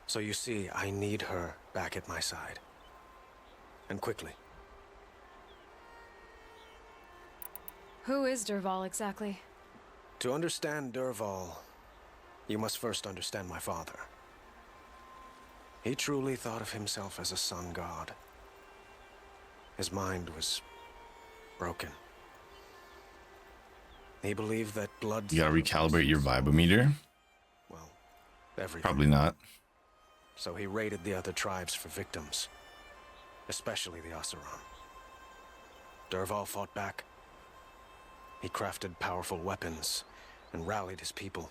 S16: So you see, I need her back at my side. And quickly.
S2: Who is Dervahl exactly?
S16: To understand Dervahl, you must first understand my father. He truly thought of himself as a sun god. His mind was broken. He believed that blood...
S1: You gotta recalibrate your vibometer?
S16: Well, everything.
S1: Probably not.
S16: So he raided the other tribes for victims. Especially the Oseram. Dervahl fought back. He crafted powerful weapons and rallied his people.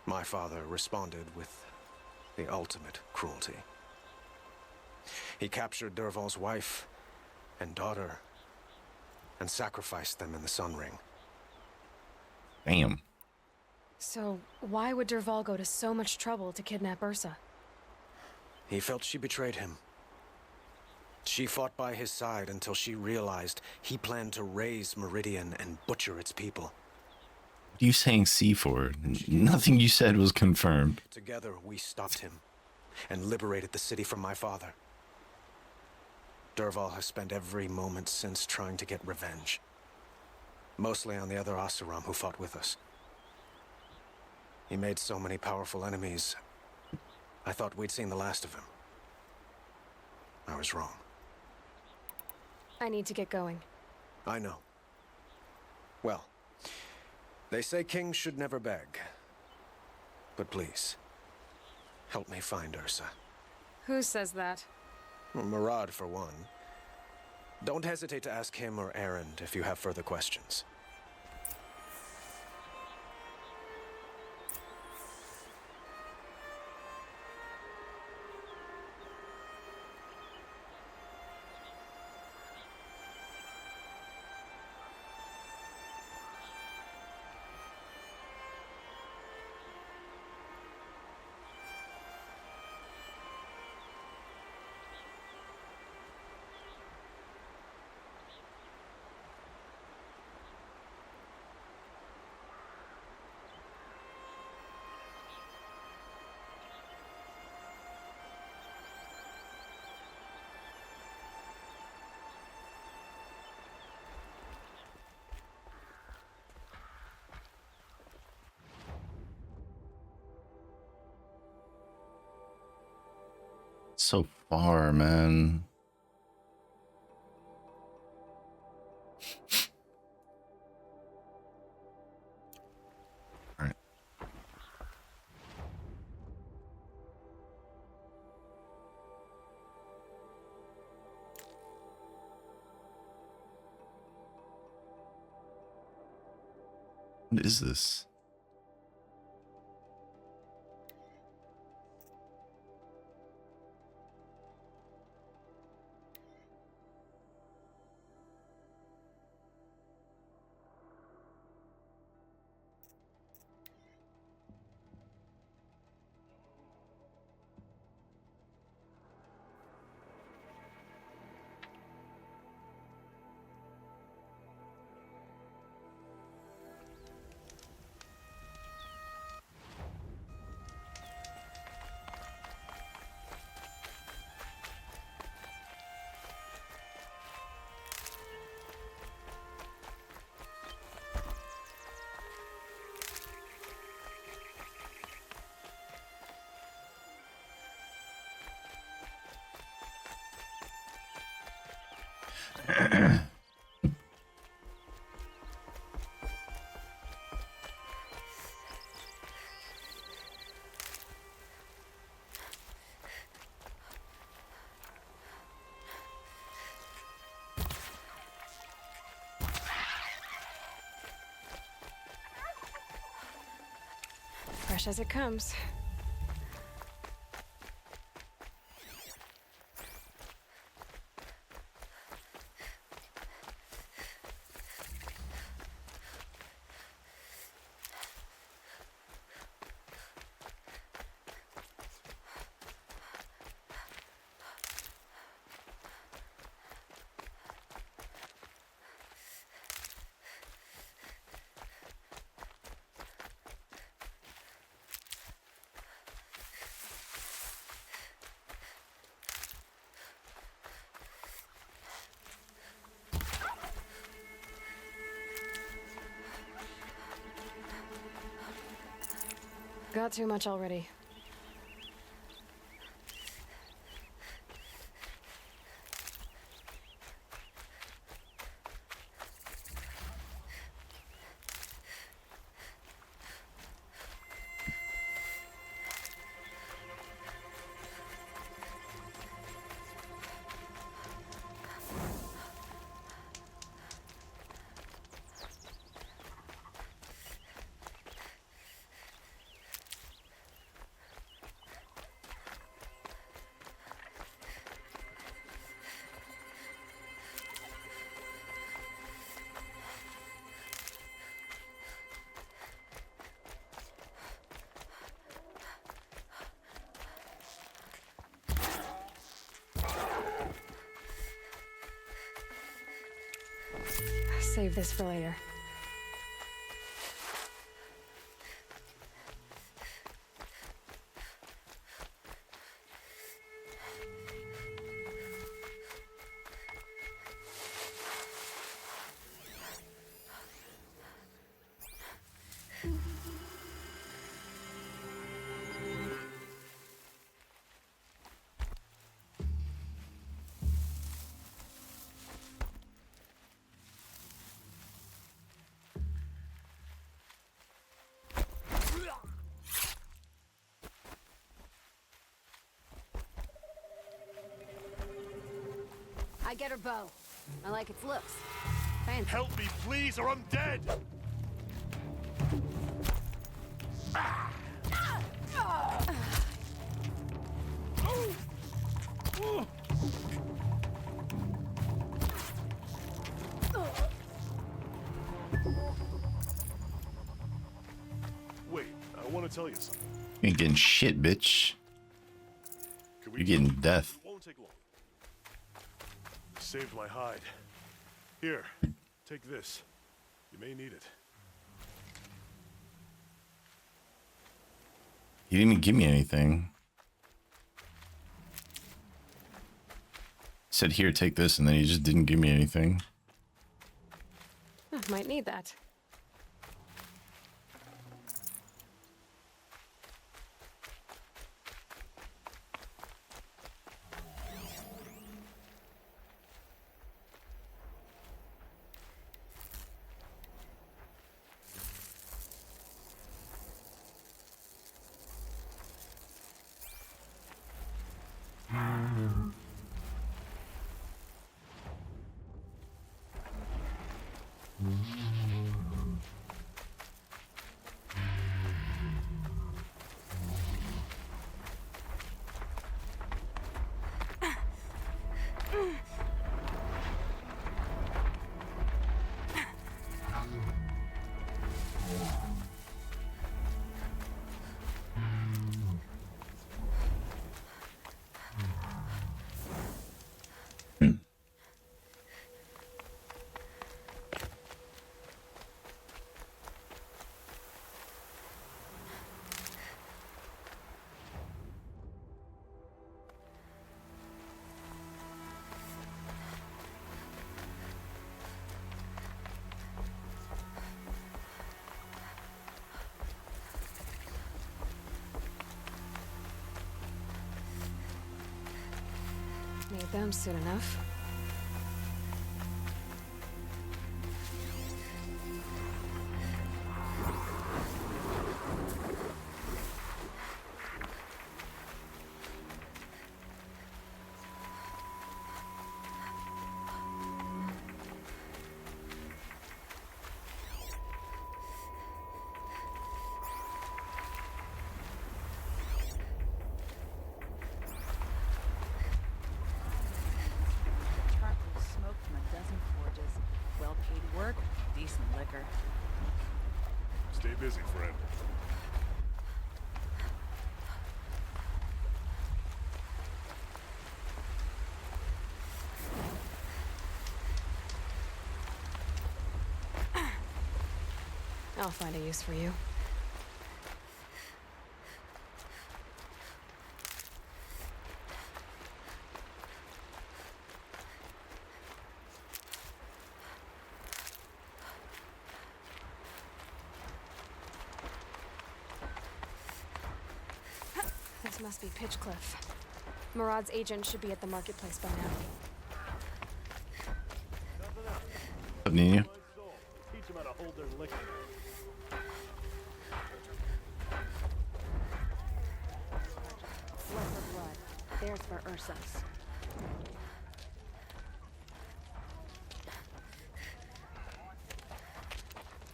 S16: My father responded with the ultimate cruelty. He captured Dervahl's wife and daughter and sacrificed them in the Sun Ring.
S1: Damn.
S2: So, why would Dervahl go to so much trouble to kidnap Ursa?
S16: He felt she betrayed him. She fought by his side until she realized he planned to raise Meridian and butcher its people.
S1: What are you saying C for? Nothing you said was confirmed.
S16: Together, we stopped him. and liberated the city from my father. Dervahl has spent every moment since trying to get revenge. Mostly on the other Oseram who fought with us. He made so many powerful enemies, I thought we'd seen the last of him. I was wrong.
S2: I need to get going.
S16: I know. Well, they say kings should never beg. But please, help me find Ursa.
S2: Who says that?
S16: Well, Murad, for one. Don't hesitate to ask him or Erend if you have further questions.
S1: So far, man. All right. What is this?
S2: Fresh as it comes. Got too much already. Save this for later.
S17: I get her bow. I like its looks. Fancy.
S10: Help me, please, or I'm dead! Wait, I want to tell you something.
S1: You ain't getting shit, bitch. You're getting death.
S10: It won't take long. You saved my hide. Here, take this. You may need it.
S1: He didn't even give me anything. He said, here, take this, and then he just didn't give me anything.
S2: Oh, might need that. Need them soon enough.
S10: Stay busy, friend.
S2: I'll find a use for you. This must be Pitchcliff. Murad's agent should be at the marketplace by now.
S1: Up, Nina.
S10: Teach them how to hold their liquor.
S17: Lesser blood. There's for Ursus.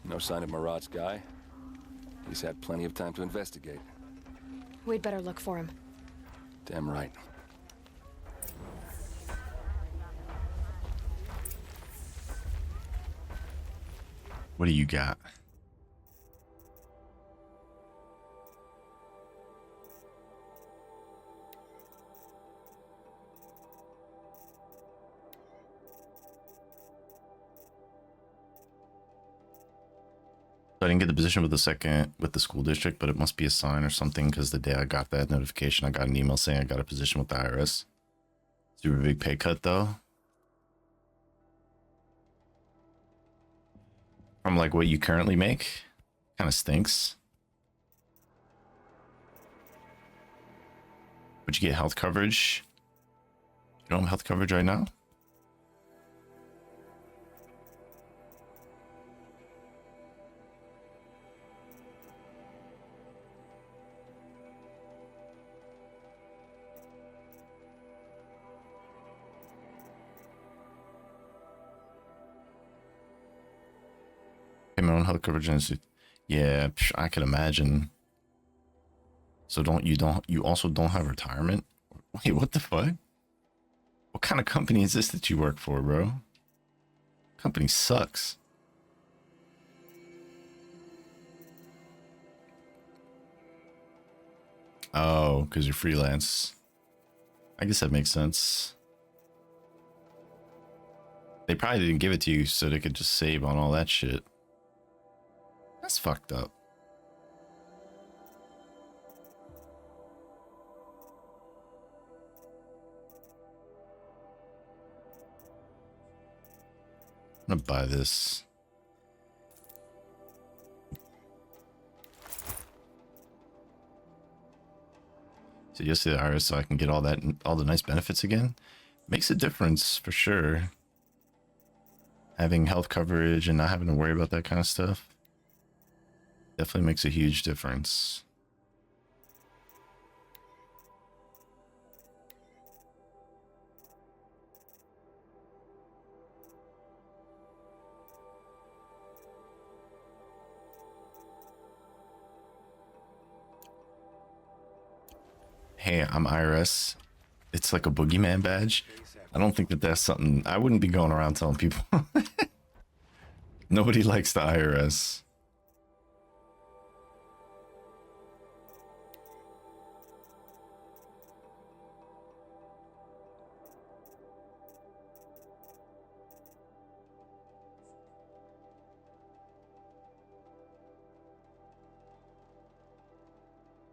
S9: No sign of Murad's guy. He's had plenty of time to investigate.
S2: We'd better look for him.
S9: Damn right.
S1: What do you got? I didn't get the position with the school district, but it must be a sign or something because the day I got that notification, I got an email saying I got a position with the IRS. Super big pay cut though. From like what you currently make, kind of stinks. But you get health coverage. You don't have health coverage right now? their own health coverage. And yeah, I can imagine. So you also don't have retirement? Wait, what the fuck? What kind of company is this that you work for, bro? Company sucks. Oh, because you're freelance. I guess that makes sense. They probably didn't give it to you so they could just save on all that shit. That's fucked up. I'm gonna buy this. So yes, to the IRS so I can get all the nice benefits again. Makes a difference for sure. Having health coverage and not having to worry about that kind of stuff definitely makes a huge difference. Hey, I'm IRS. It's like a boogeyman badge. I don't think that that's something I wouldn't be going around telling people. Nobody likes the IRS.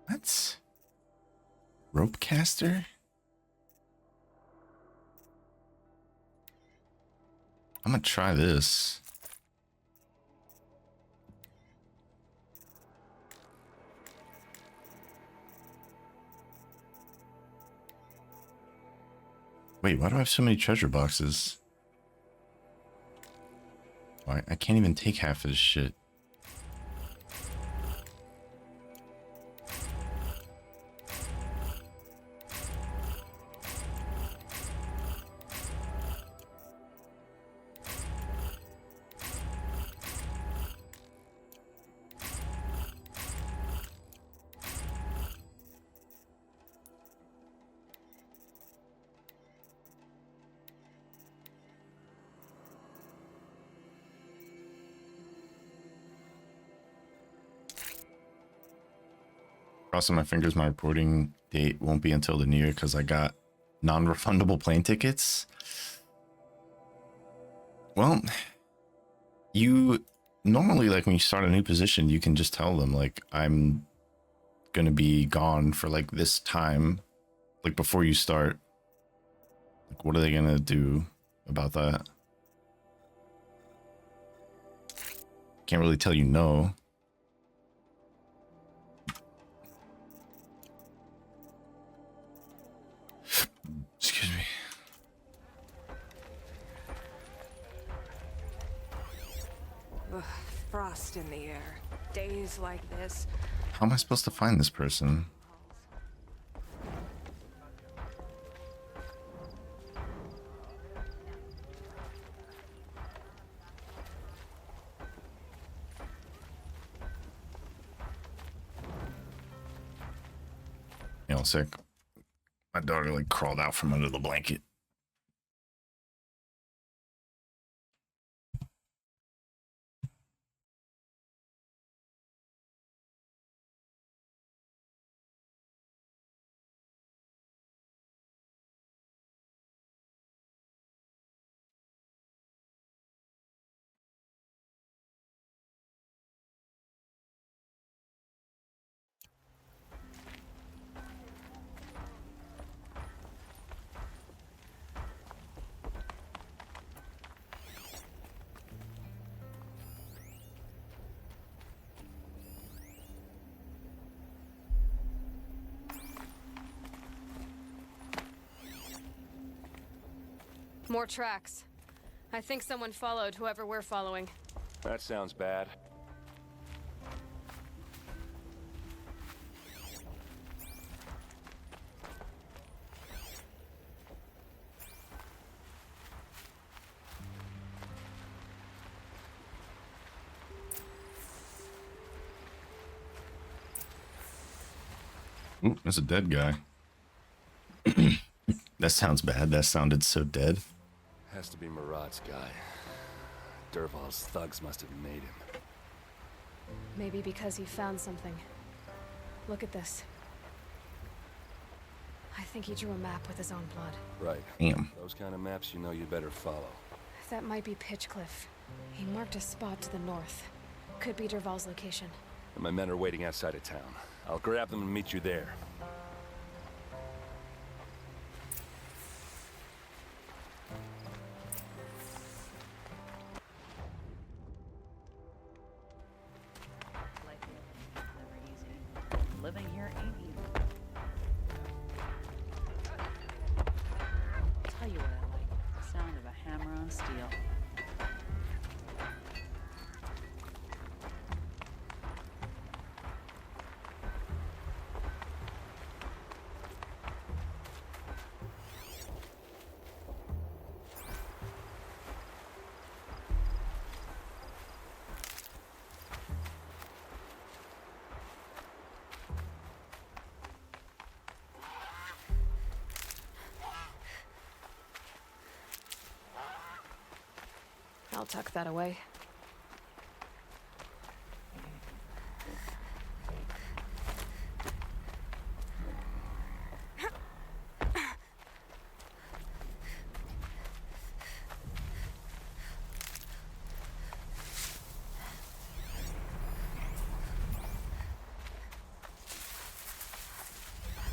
S1: What? Rope caster? I'm gonna try this. Wait, why do I have so many treasure boxes? Why I can't even take half of this shit. Crossing my fingers, my reporting date won't be until the new year because I got non-refundable plane tickets. Well, you normally, like when you start a new position, you can just tell them like, I'm gonna be gone for like this time, like before you start. Like, what are they gonna do about that? Can't really tell you no. Excuse me.
S18: Ugh, frost in the air. Days like this.
S1: How am I supposed to find this person? You know, sick. My daughter like crawled out from under the blanket.
S2: More tracks. I think someone followed whoever we're following.
S9: That sounds bad.
S1: Ooh, there's a dead guy. That sounds bad. That sounded so dead.
S9: Has to be Murad's guy. Dervahl's thugs must have made him.
S17: Maybe because he found something. Look at this. I think he drew a map with his own blood.
S9: Right.
S1: Damn.
S9: Those kind of maps, you know you'd better follow.
S17: That might be Pitchcliff. He marked a spot to the north. Could be Dervahl's location.
S9: And my men are waiting outside of town. I'll grab them and meet you there.
S19: Living here ain't easy. Tell you what I like, the sound of a hammer on steel.
S17: I'll tuck that away.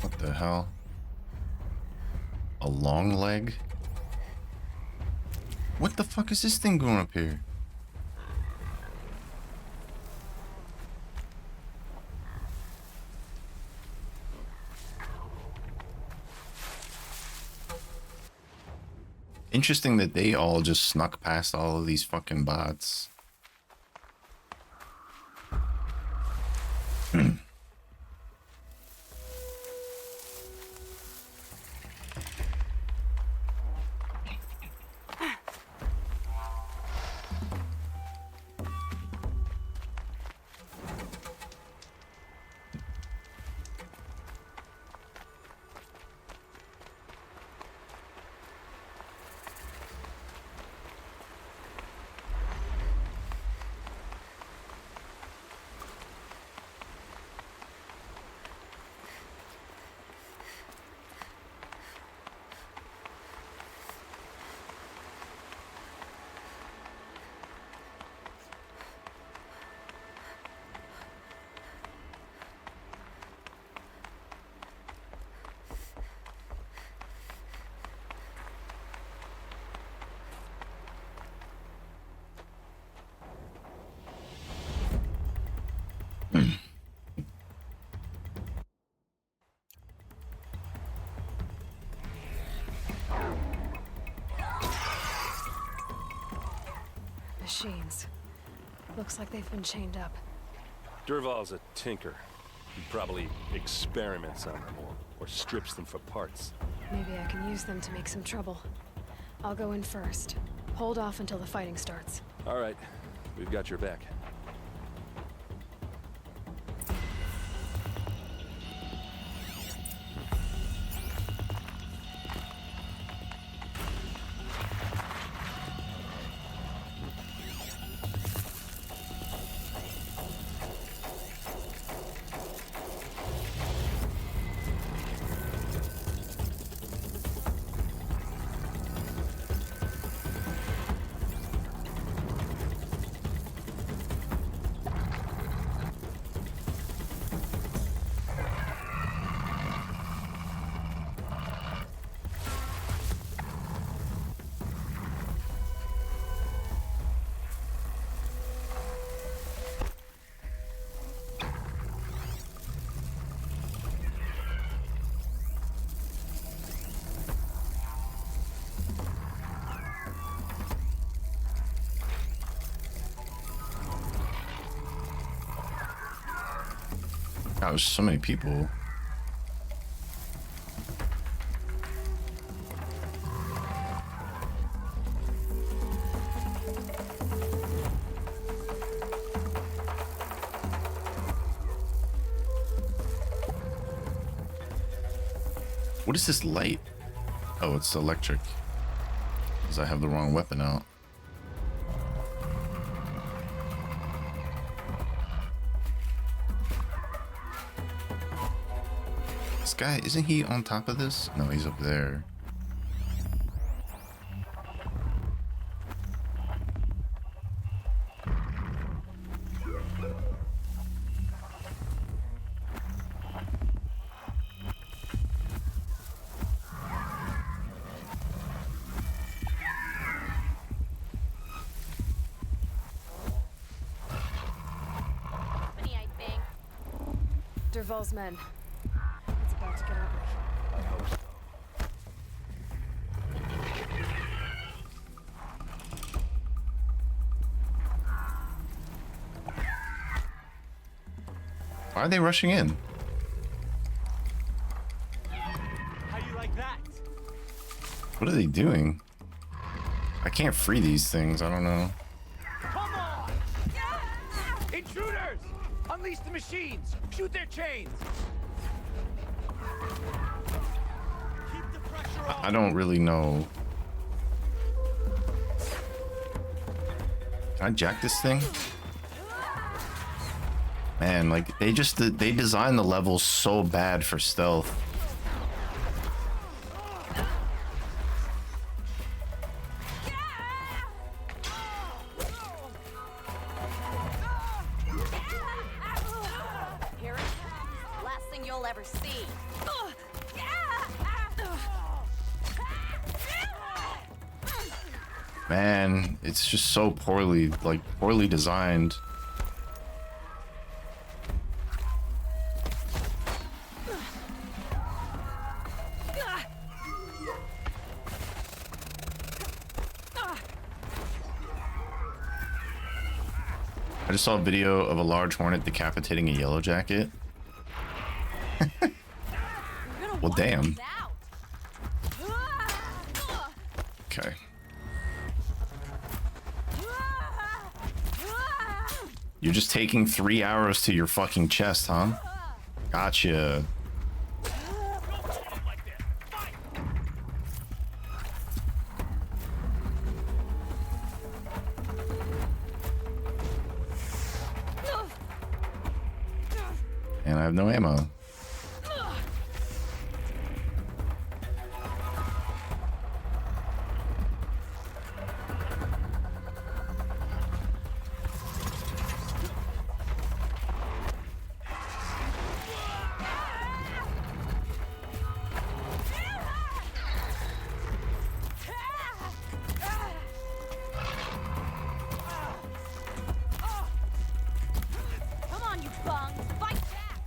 S1: What the hell? A long leg? What the fuck is this thing going up here? Interesting that they all just snuck past all of these fucking bots.
S17: Machines. Looks like they've been chained up.
S9: Dervahl's a tinker. He probably experiments on them or strips them for parts.
S17: Maybe I can use them to make some trouble. I'll go in first. Hold off until the fighting starts.
S9: All right, we've got your back.
S1: God, there's so many people. What is this light? Oh, it's electric. Because I have the wrong weapon out. This guy, isn't he on top of this? No, he's up there.
S17: Dervahl's men. It's about to get ugly.
S9: I hope so.
S1: Why are they rushing in?
S20: How do you like that?
S1: What are they doing? I can't free these things. I don't know.
S20: Come on! Intruders! Unleash the machines! Shoot their chains! Keep the pressure on!
S1: I don't really know. Can I jack this thing? Man, like they designed the levels so bad for stealth.
S21: Here it comes. Last thing you'll ever see.
S1: Man, it's just so poorly designed. I just saw a video of a large hornet decapitating a yellow jacket. Well, damn. Okay. You're just taking 3 arrows to your fucking chest, huh? Gotcha. And I have no ammo.
S21: Come on, you bungs! Fight back!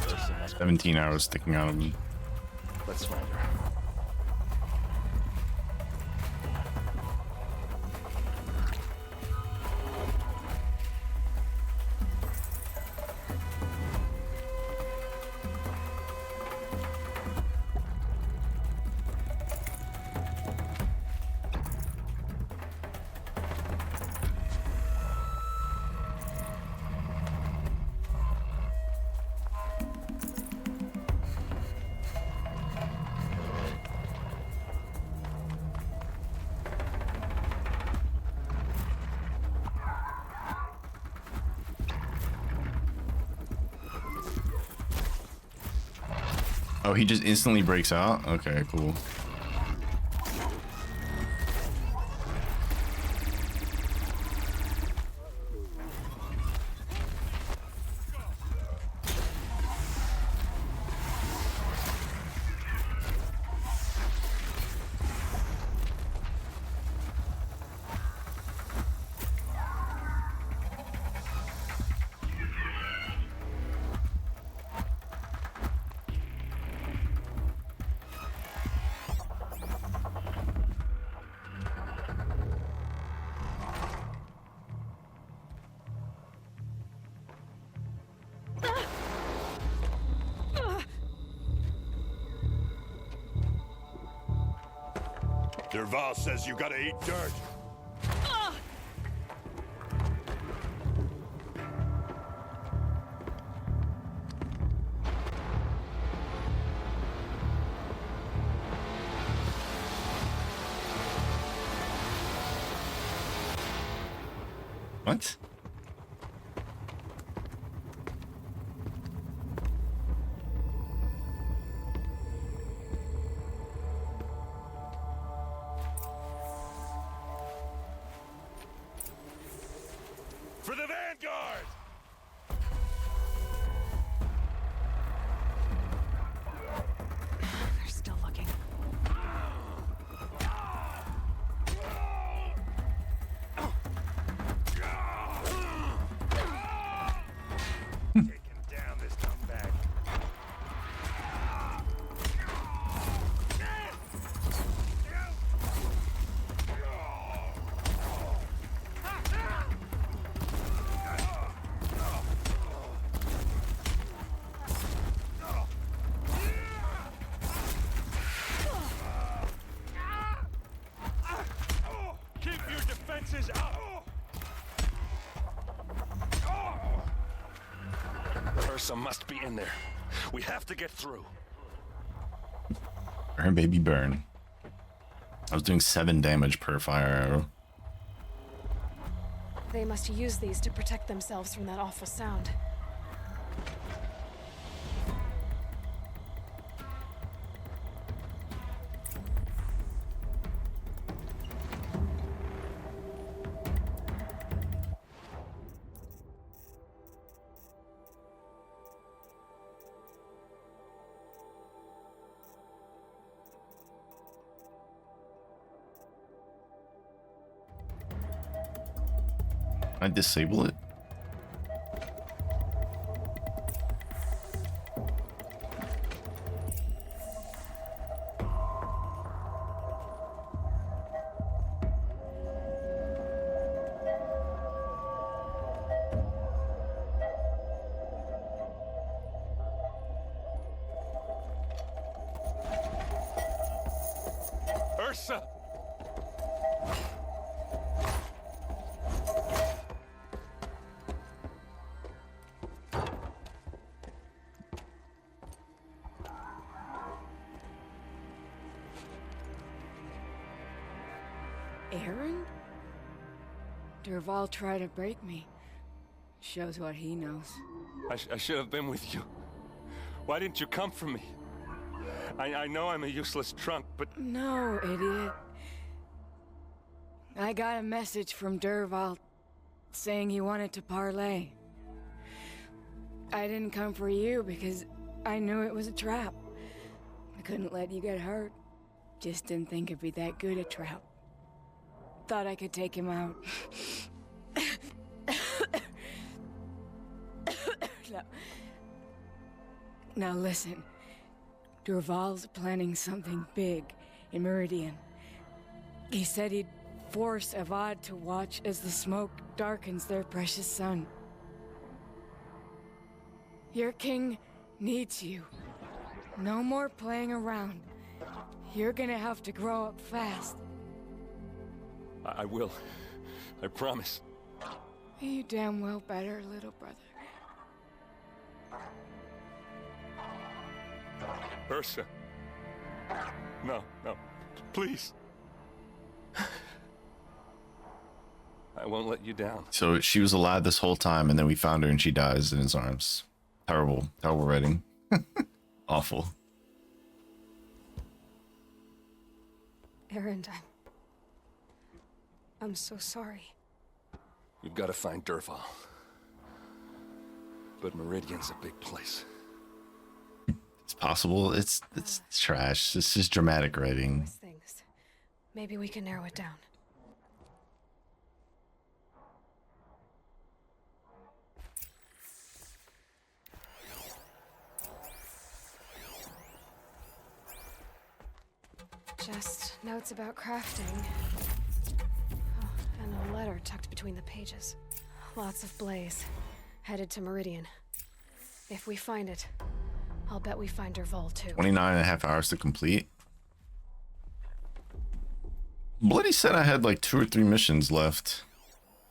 S9: Listen, that's
S1: 17 arrows sticking out of me.
S9: Let's find her.
S1: Oh, he just instantly breaks out? Okay, cool.
S10: Derval says you gotta eat dirt.
S1: What?
S10: For the Vanguard!
S17: They're still looking.
S10: Take him down, this scumbag. Keep your defenses up!
S9: Ursa must be in there. We have to get through.
S1: Burn, baby, burn. I was doing 7 damage per fire arrow.
S17: They must use these to protect themselves from that awful sound.
S1: I disable it.
S9: Ursa!
S18: Aaron? Derval tried to break me. Shows what he knows.
S9: I should have been with you. Why didn't you come for me? I know I'm a useless trunk, but...
S18: No, idiot. I got a message from Derval saying he wanted to parlay. I didn't come for you because I knew it was a trap. I couldn't let you get hurt. Just didn't think it'd be that good a trap. Thought I could take him out. No. Now listen. Derval's planning something big in Meridian. He said he'd force Avad to watch as the smoke darkens their precious sun. Your king needs you. No more playing around. You're gonna have to grow up fast.
S9: I will. I promise.
S18: You damn well better, little brother.
S9: Ursa. No, please. I won't let you down.
S1: So she was alive this whole time, and then we found her and she dies in his arms. Terrible, terrible writing. Awful.
S2: Erend, I'm so sorry.
S9: We've got to find Dervahl. But Meridian's a big place.
S1: It's possible. It's trash. It's just dramatic writing.
S2: Things. Maybe we can narrow it down. Just notes about crafting. Oh, and a letter tucked between the pages. Lots of blaze. Headed to Meridian. If we find it, I'll bet we find Dervahl too.
S1: 29.5 hours to complete. Bloody said I had like 2 or 3 missions left.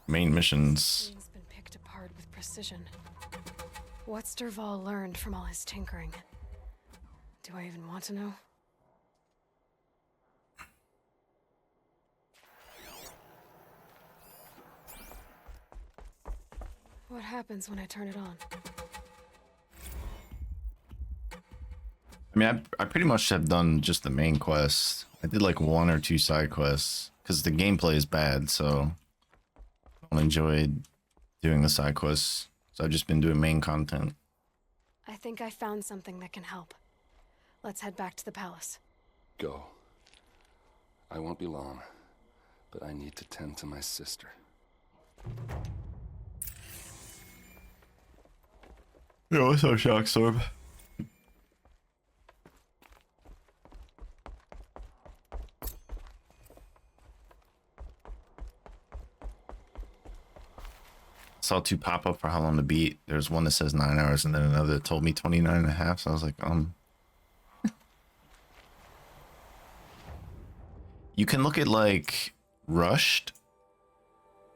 S1: Main missions.
S2: It's been picked apart with precision. What's Dervahl learned from all his tinkering? Do I even want to know? What happens when I turn it on?
S1: I mean, I pretty much have done just the main quest. I did like 1 or 2 side quests because the gameplay is bad, so I enjoyed doing the side quests. So I've just been doing main content.
S2: I think I found something that can help. Let's head back to the palace.
S9: Go. I won't be long, but I need to tend to my sister.
S1: Yeah, what's up, Shockstorm? Saw 2 pop up for how long to beat. There's one that says 9 hours and then another that told me 29.5. So I was like, You can look at like rushed.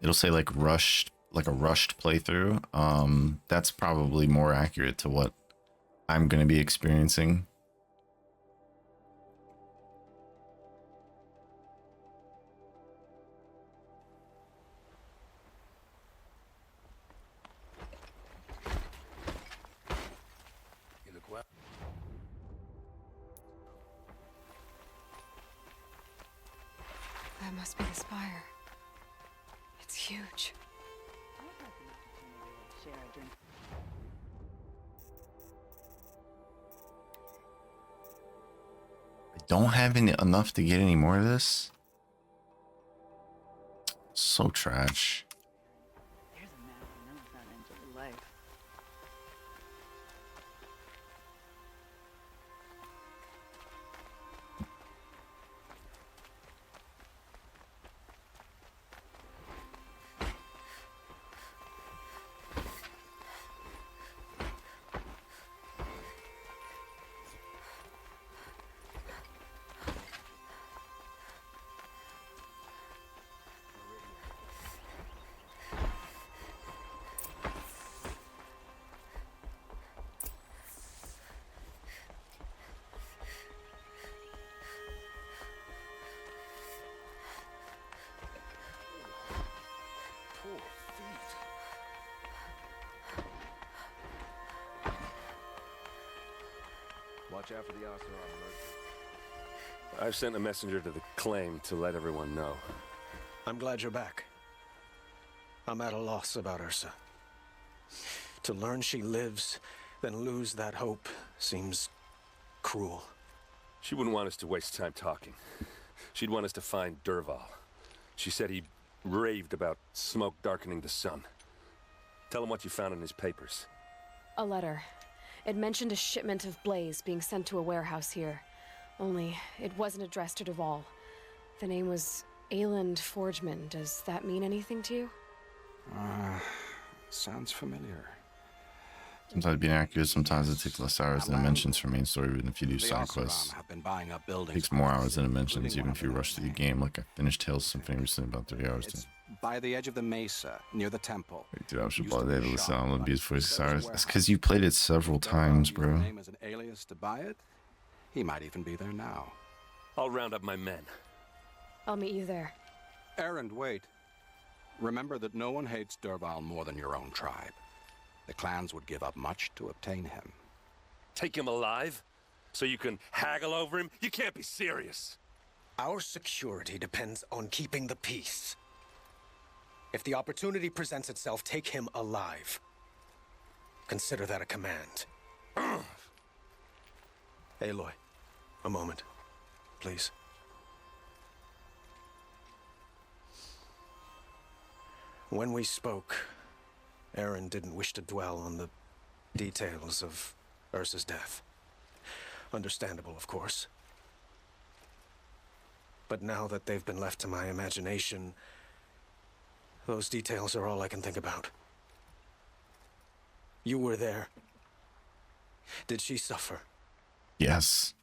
S1: It'll say like rushed, like a rushed playthrough. That's probably more accurate to what I'm going to be experiencing.
S2: That must be the spire. It's huge.
S19: Share a drink.
S1: I don't have enough to get any more of this. So trash.
S19: There's a man who knows how to enjoy life.
S9: Watch out for the Oseram. I've sent a messenger to the claim to let everyone know.
S16: I'm glad you're back. I'm at a loss about Ursa. To learn she lives, then lose that hope seems cruel.
S9: She wouldn't want us to waste time talking. She'd want us to find Dervahl. She said he raved about smoke darkening the sun. Tell him what you found in his papers.
S2: A letter. It mentioned a shipment of blaze being sent to a warehouse here. Only, it wasn't addressed to Dervahl. The name was Ayland Forgeman. Does that mean anything to you?
S13: Sounds familiar.
S1: Sometimes being accurate, sometimes it takes less hours than it mentions for main story, even if you do
S13: The
S1: side
S13: Oseram
S1: quests.
S13: have been buying up buildings.
S1: Takes more hours than it mentions, even if you rush through the game. Like I finished Tales Symphony recently, about 3 hours.
S13: It's by the edge of the mesa, near the temple.
S1: Dude, I should probably listen to all the Beast Voice hours. That's because you played it several times, bro.
S13: Name as an alias to buy it. He might even be there now.
S9: I'll round up my men.
S2: I'll meet you there.
S13: Erend, wait. Remember that no one hates Dervahl more than your own tribe. The clans would give up much to obtain him.
S9: Take him alive? So you can haggle over him? You can't be serious.
S16: Our security depends on keeping the peace. If the opportunity presents itself, take him alive. Consider that a command. Aloy, a moment, please. When we spoke, Aaron didn't wish to dwell on the details of Ursa's death. Understandable, of course. But now that they've been left to my imagination, those details are all I can think about. You were there. Did she suffer?
S1: Yes.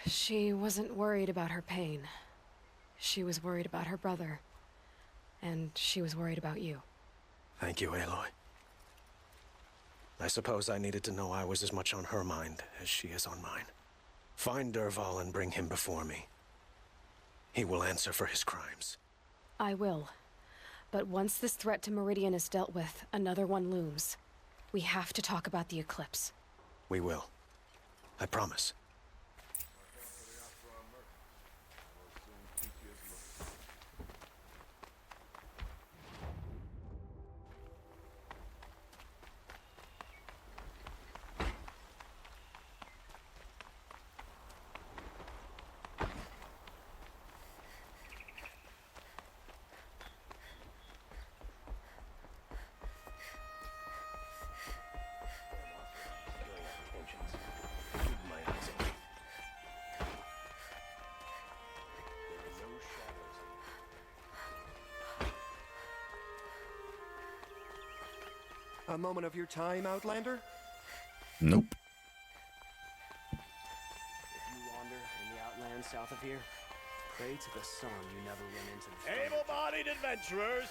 S17: She wasn't worried about her pain. She was worried about her brother. And she was worried about you.
S16: Thank you, Aloy. I suppose I needed to know I was as much on her mind as she is on mine. Find Dervahl and bring him before me. He will answer for his crimes.
S17: I will. But once this threat to Meridian is dealt with, another one looms. We have to talk about the eclipse.
S16: We will. I promise.
S5: A moment of your time, Outlander?
S1: Nope.
S22: If you wander in the outlands south of here, pray to the sun you never run into the
S20: Able-bodied adventurers,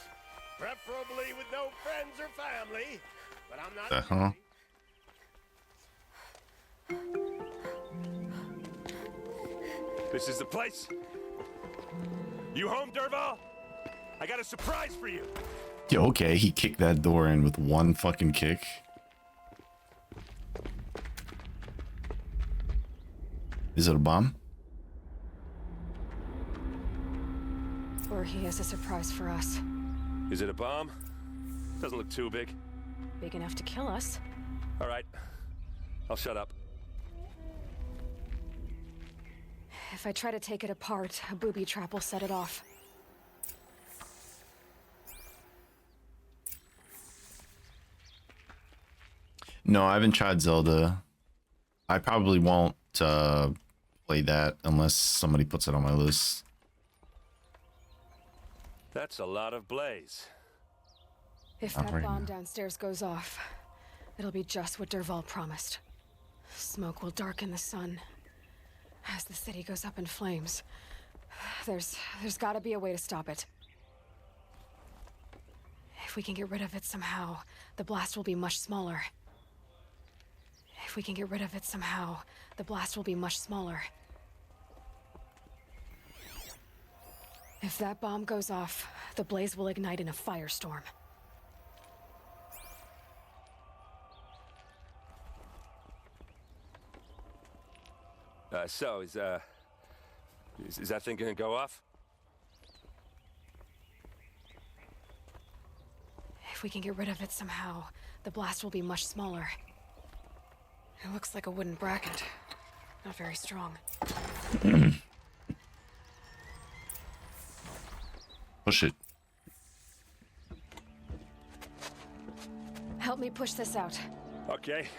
S20: preferably with no friends or family, but I'm not...
S7: This is the place? You home, Dervahl? I got a surprise for you.
S1: Yeah, okay, he kicked that door in with one fucking kick. Is it a bomb?
S17: Or he has a surprise for us.
S7: Is it a bomb? Doesn't look too big.
S17: Big enough to kill us.
S7: All right, I'll shut up.
S17: If I try to take it apart, a booby trap will set it off.
S1: No, I haven't tried Zelda. I probably won't play that unless somebody puts it on my list.
S7: That's a lot of blaze.
S17: If that bomb downstairs goes off, it'll be just what Dervahl promised. Smoke will darken the sun. As the city goes up in flames, there's gotta be a way to stop it. If we can get rid of it somehow, the blast will be much smaller. If we can get rid of it somehow, the blast will be much smaller. If that bomb goes off, the blaze will ignite in a firestorm.
S7: So, is that thing gonna go off?
S17: If we can get rid of it somehow, the blast will be much smaller. It looks like a wooden bracket. Not very strong.
S1: Push it.
S17: Help me push this out.
S7: Okay.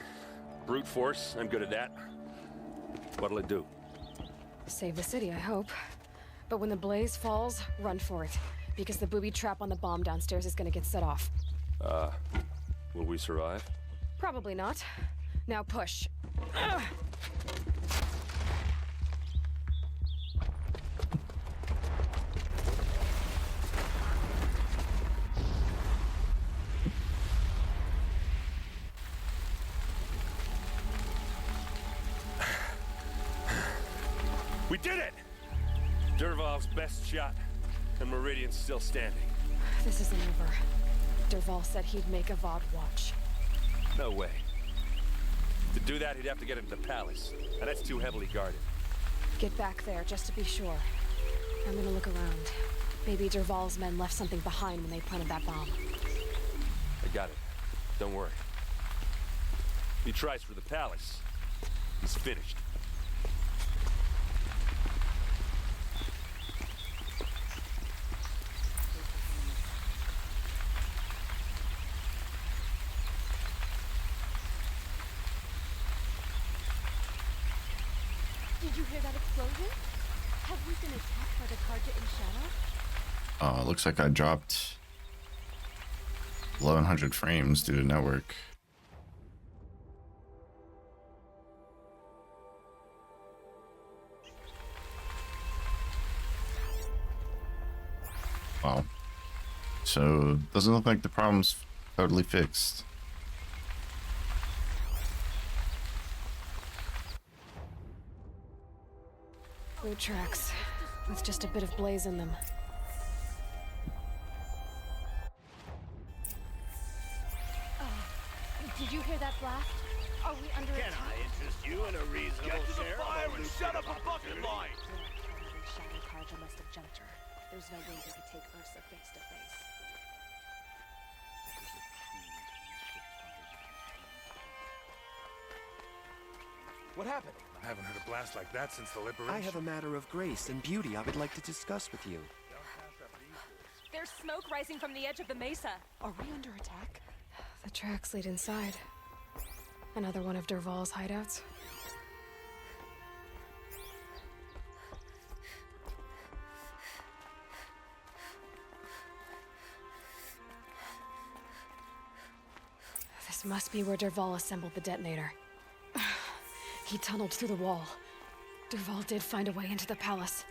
S7: Brute force, I'm good at that. What'll it do?
S17: Save the city, I hope. But when the blaze falls, run for it. Because the booby trap on the bomb downstairs is gonna get set off.
S7: Will we survive?
S17: Probably not. Now push. Ugh.
S7: We did it! Dervahl's best shot, and Meridian's still standing.
S17: This isn't over. Dervahl said he'd make a VOD watch.
S7: No way.
S9: To do that, he'd have to get into the palace, and that's too heavily guarded.
S17: Get back there, just to be sure. I'm gonna look around. Maybe Dervahl's men left something behind when they planted that bomb.
S9: I got it. Don't worry. If he tries for the palace, he's finished.
S21: Did you hear that explosion? Have we been attacked by the Karja in Shadow?
S1: Looks like I dropped 1100 frames due to network. Wow. So, doesn't look like the problem's totally fixed.
S17: Boot tracks, with just a bit of blaze in them.
S21: Did you hear that blast? Are we under attack?
S20: Can I interest you in a reasonable
S21: Get to the
S20: share
S21: fire
S20: of a
S21: and
S20: lucrative
S21: shut up a
S20: opportunity?
S21: fucking line!
S4: Shadow Karja must have jumped her. There's no way they could take Ursa face to face.
S5: What happened?
S10: I haven't heard a blast like that since the liberation.
S5: I have a matter of grace and beauty I would like to discuss with you.
S21: There's smoke rising from the edge of the mesa.
S14: Are we under attack?
S17: The tracks lead inside. Another one of Dervahl's hideouts. This must be where Dervahl assembled the detonator. He tunneled through the wall. Dervahl did find a way into the palace.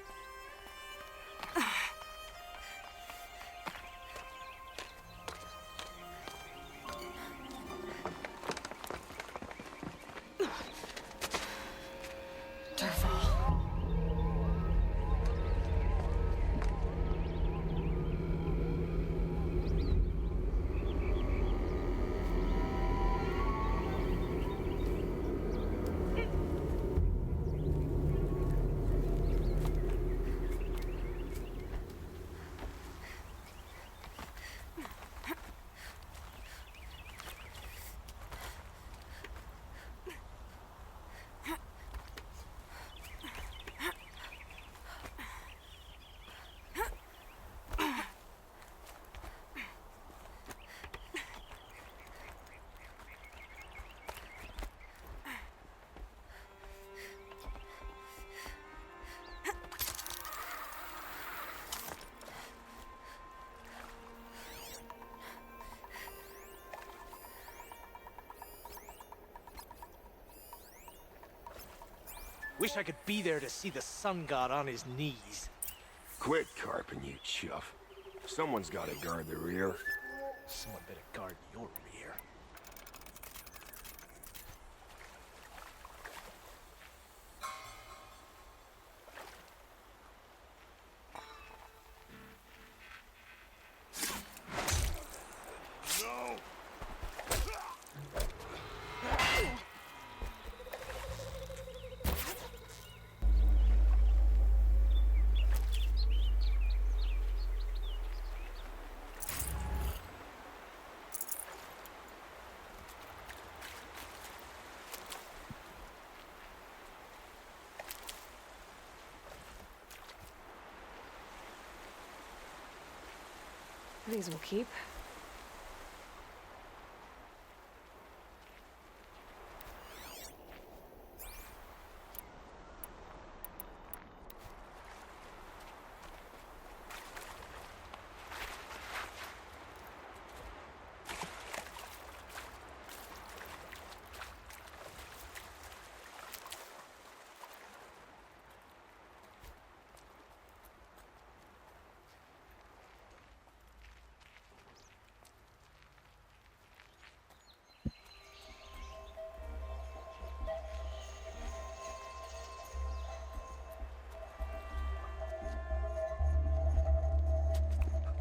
S6: Wish I could be there to see the sun god on his knees.
S20: Quit carping, you chuff. Someone's got to guard the rear.
S6: Someone better guard your rear.
S20: No!
S17: These will keep.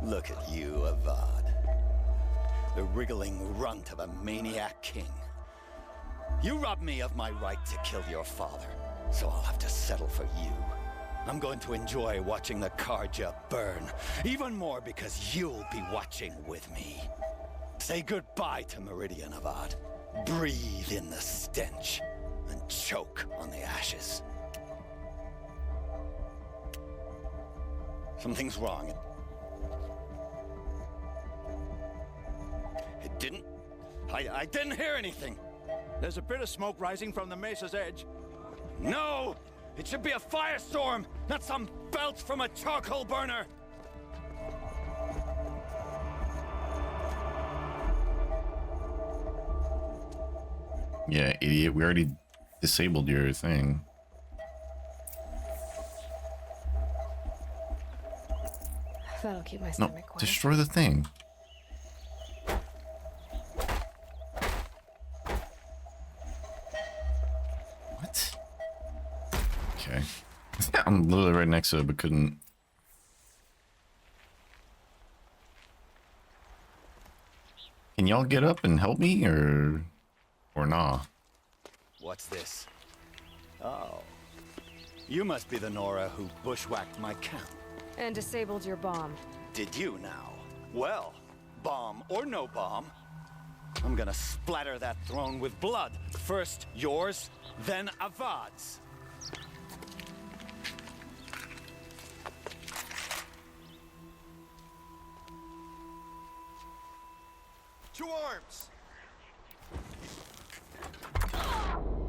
S15: Look at you, Avad. The wriggling runt of a maniac king. You robbed me of my right to kill your father, so I'll have to settle for you. I'm going to enjoy watching the Karja burn, even more because you'll be watching with me. Say goodbye to Meridian Avad. Breathe in the stench, and choke on the ashes. Something's wrong. It didn't... I didn't hear anything.
S3: There's a bit of smoke rising from the mesa's edge.
S15: No! It should be a firestorm, not some belch from a charcoal burner!
S1: Yeah, idiot. We already disabled your thing.
S17: That'll keep my
S1: No,
S17: stomach quiet.
S1: destroy the thing. What? Okay. I'm literally right next to it, but couldn't. Can y'all get up and help me, or nah?
S15: What's this? Oh. You must be the Nora who bushwhacked my camp.
S17: And disabled your bomb.
S15: Did you now? Well, bomb or no bomb, I'm gonna splatter that throne with blood. First yours, then Avad's.
S5: To arms!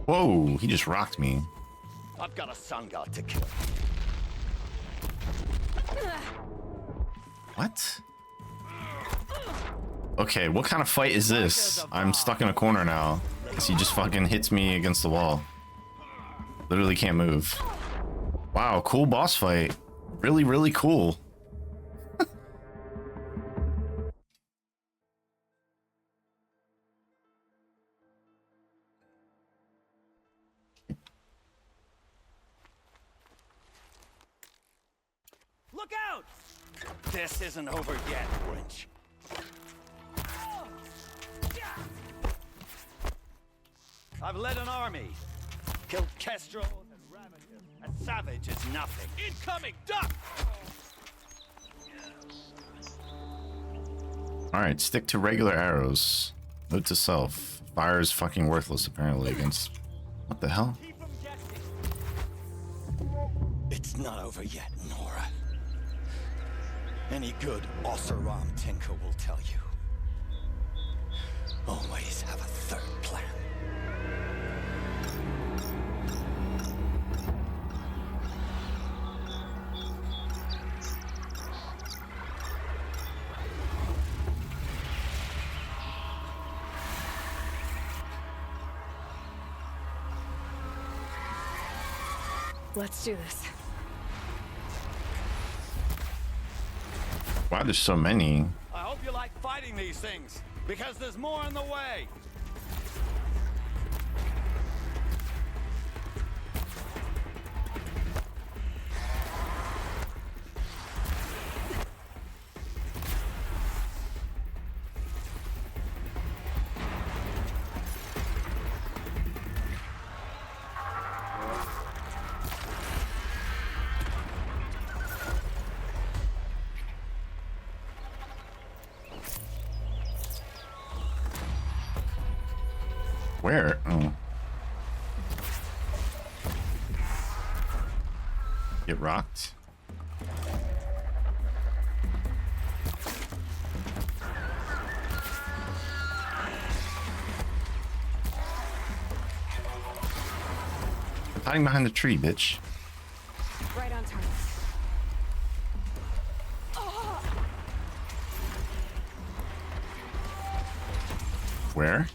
S1: Whoa, he just rocked me.
S15: I've got a sun god to kill.
S1: What? Okay, what kind of fight is this? I'm stuck in a corner now. He just fucking hits me against the wall. Literally can't move. Wow, cool boss fight. Really, really cool.
S15: Look out! This isn't over yet, Grinch. I've led an army. Killed kestrels and ravagers. A savage is nothing.
S6: Incoming! Duck!
S1: Alright, stick to regular arrows. Note to self. Fire is fucking worthless apparently against... What the hell?
S15: It's not over yet, Nora. Any good Oseram tinker will tell you. Always have a third plan.
S17: Let's do this.
S1: Wow, there's so many.
S15: I hope you like fighting these things, because there's more on the way.
S1: Where? Oh. Get rocked? Hiding behind the tree, bitch.
S17: Right on target.
S1: Where?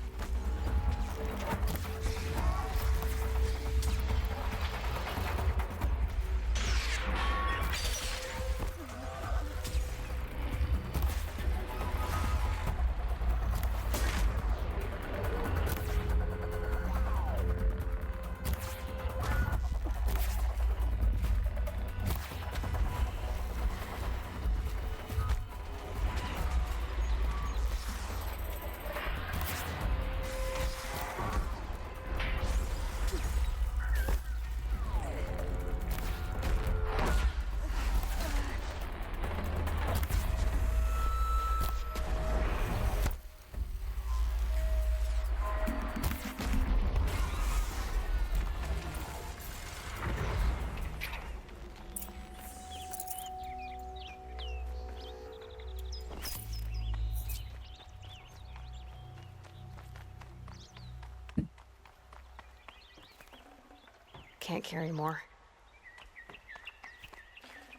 S17: can't carry more.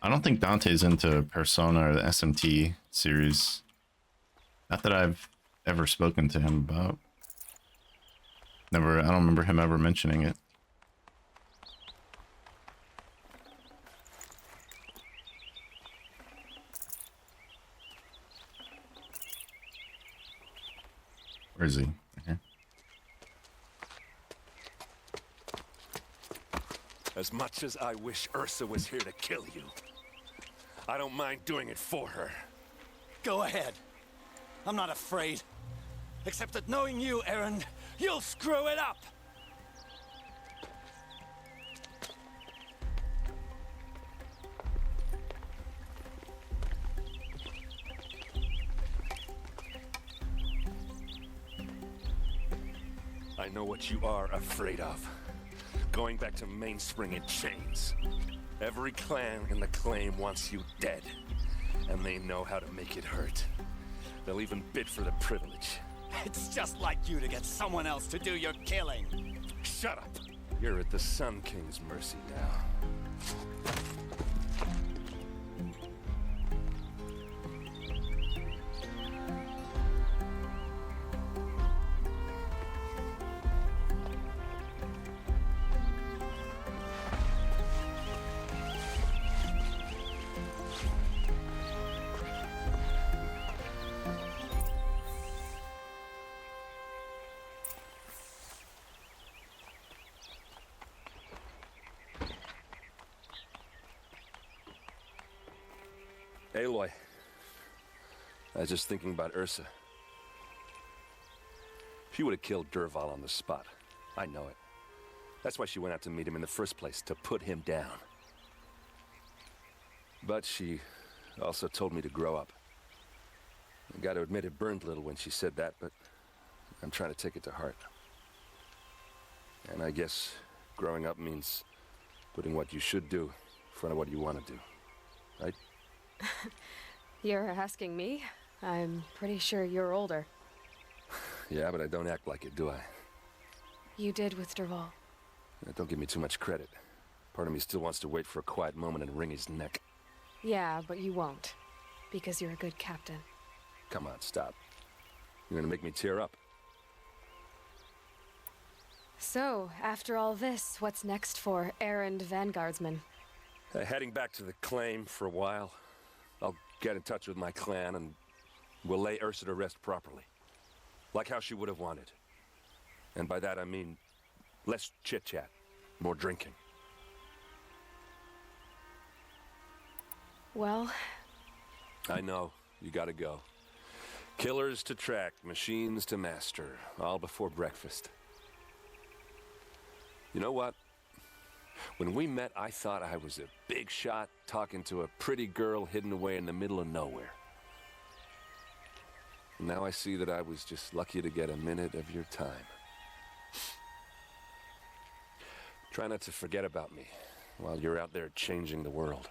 S1: I don't think Dante's into Persona or the SMT series. Not that I've ever spoken to him about. I don't remember him ever mentioning it. Where is he? Okay.
S9: As much as I wish Ursa was here to kill you, I don't mind doing it for her.
S15: Go ahead. I'm not afraid. Except that knowing you, Aaron, you'll screw it up!
S9: I know what you are afraid of. Going back to Mainspring in chains. Every clan in the claim wants you dead. And they know how to make it hurt. They'll even bid for the privilege.
S15: It's just like you to get someone else to do your killing.
S9: Shut up! You're at the Sun King's mercy now. Aloy, I was just thinking about Ursa. She would have killed Dervahl on the spot. I know it. That's why she went out to meet him in the first place, to put him down. But she also told me to grow up. I got to admit it burned a little when she said that, but I'm trying to take it to heart. And I guess growing up means putting what you should do in front of what you want to do, right?
S17: You're asking me? I'm pretty sure you're older.
S9: Yeah, but I don't act like it, do I?
S17: You did with Dervahl.
S9: Don't give me too much credit. Part of me still wants to wait for a quiet moment and wring his neck.
S17: Yeah, but you won't. Because you're a good captain.
S9: Come on, stop. You're gonna make me tear up.
S17: So, after all this, what's next for errand vanguardsman?
S9: Heading back to the claim for a while. I'll get in touch with my clan and we'll lay Ursa to rest properly. Like how she would have wanted. And by that I mean less chit-chat, more drinking.
S17: Well...
S9: I know, you gotta go. Killers to track, machines to master, all before breakfast. You know what? When we met, I thought I was a big shot talking to a pretty girl hidden away in the middle of nowhere. Now I see that I was just lucky to get a minute of your time. Try not to forget about me while you're out there changing the world.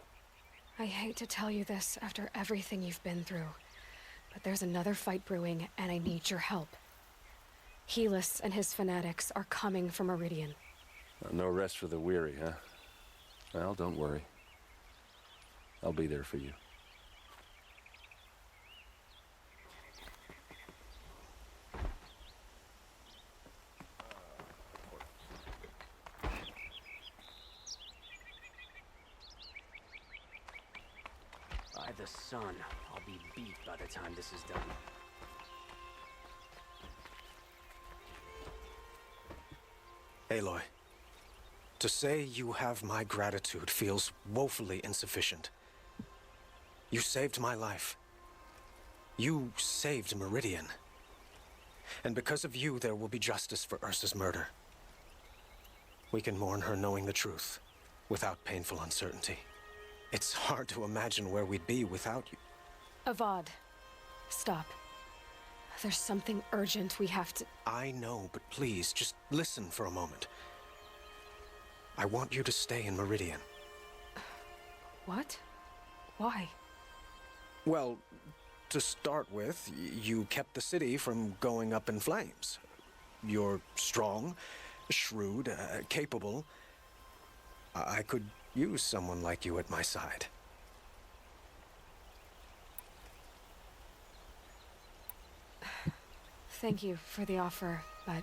S17: I hate to tell you this after everything you've been through, but there's another fight brewing and I need your help. Helis and his fanatics are coming for Meridian.
S9: No rest for the weary, huh? Well, don't worry. I'll be there for you.
S22: By the sun, I'll be beat by the time this is done.
S16: Aloy. To say you have my gratitude feels woefully insufficient. You saved my life. You saved Meridian. And because of you, there will be justice for Ursa's murder. We can mourn her knowing the truth, without painful uncertainty. It's hard to imagine where we'd be without you.
S17: Avad, stop. There's something urgent we have to...
S16: I know, but please, just listen for a moment. I want you to stay in Meridian.
S17: What? Why?
S16: Well, to start with, you kept the city from going up in flames. You're strong, shrewd, capable. I could use someone like you at my side.
S17: Thank you for the offer, but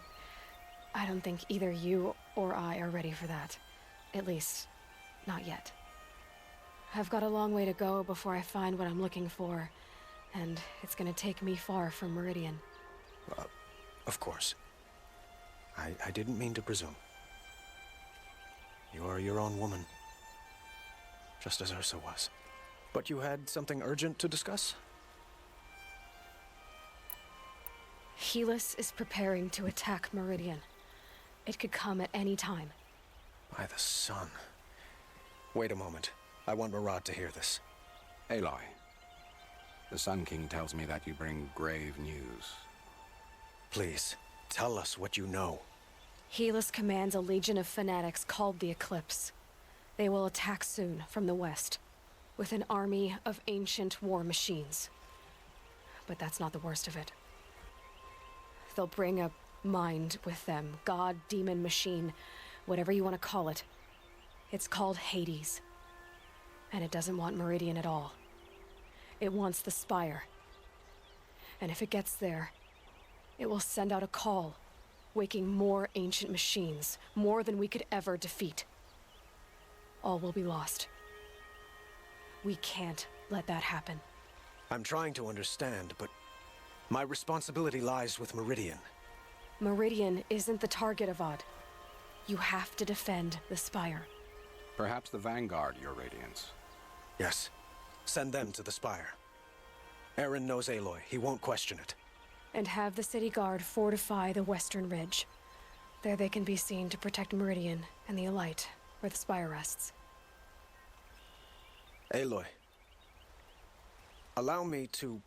S17: I don't think either you or I are ready for that. At least, not yet. I've got a long way to go before I find what I'm looking for, and it's gonna take me far from Meridian.
S16: Of course. I didn't mean to presume. You are your own woman, just as Ursa was. But you had something urgent to discuss?
S17: Helis is preparing to attack Meridian. It could come at any time.
S16: By the sun. Wait a moment. I want Murad to hear this.
S13: Aloy, the Sun King tells me that you bring grave news.
S16: Please, tell us what you know.
S17: Helis commands a legion of fanatics called the Eclipse. They will attack soon from the west, with an army of ancient war machines. But that's not the worst of it. They'll bring a mind with them, god, demon, machine, whatever you want to call it. It's called Hades. And it doesn't want Meridian at all. It wants the Spire. And if it gets there, it will send out a call, waking more ancient machines, more than we could ever defeat. All will be lost. We can't let that happen.
S16: I'm trying to understand, but my responsibility lies with Meridian.
S17: Meridian isn't the target of VOD. You have to defend the Spire.
S13: Perhaps the Vanguard, Your Radiance.
S16: Yes. Send them to the Spire. Aaron knows Aloy. He won't question it.
S17: And have the city guard fortify the western ridge. There they can be seen to protect Meridian and the Elite, where the Spire rests.
S16: Aloy, allow me to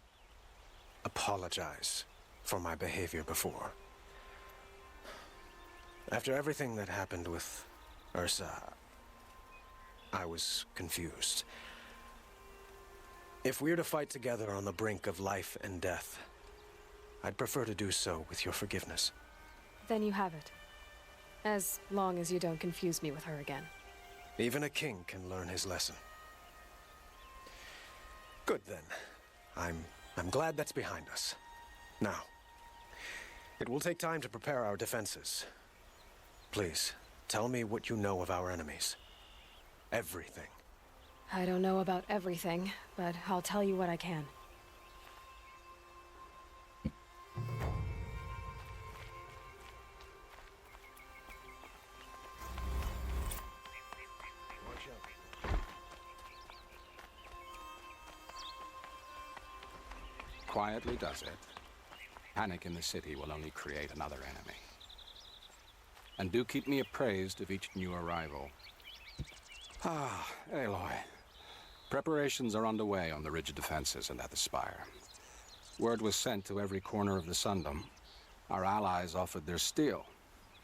S16: apologize for my behavior before. After everything that happened with Ursa, I was confused. If we're to fight together on the brink of life and death, I'd prefer to do so with your forgiveness.
S17: Then you have it. As long as you don't confuse me with her again.
S16: Even a king can learn his lesson. Good then. I'm glad that's behind us. Now, it will take time to prepare our defenses. Please, tell me what you know of our enemies. Everything.
S17: I don't know about everything, but I'll tell you what I can.
S13: Quietly does it. Panic in the city will only create another enemy. And do keep me appraised of each new arrival. Ah, Aloy. Preparations are underway on the ridge defenses and at the Spire. Word was sent to every corner of the Sundom. Our allies offered their steel.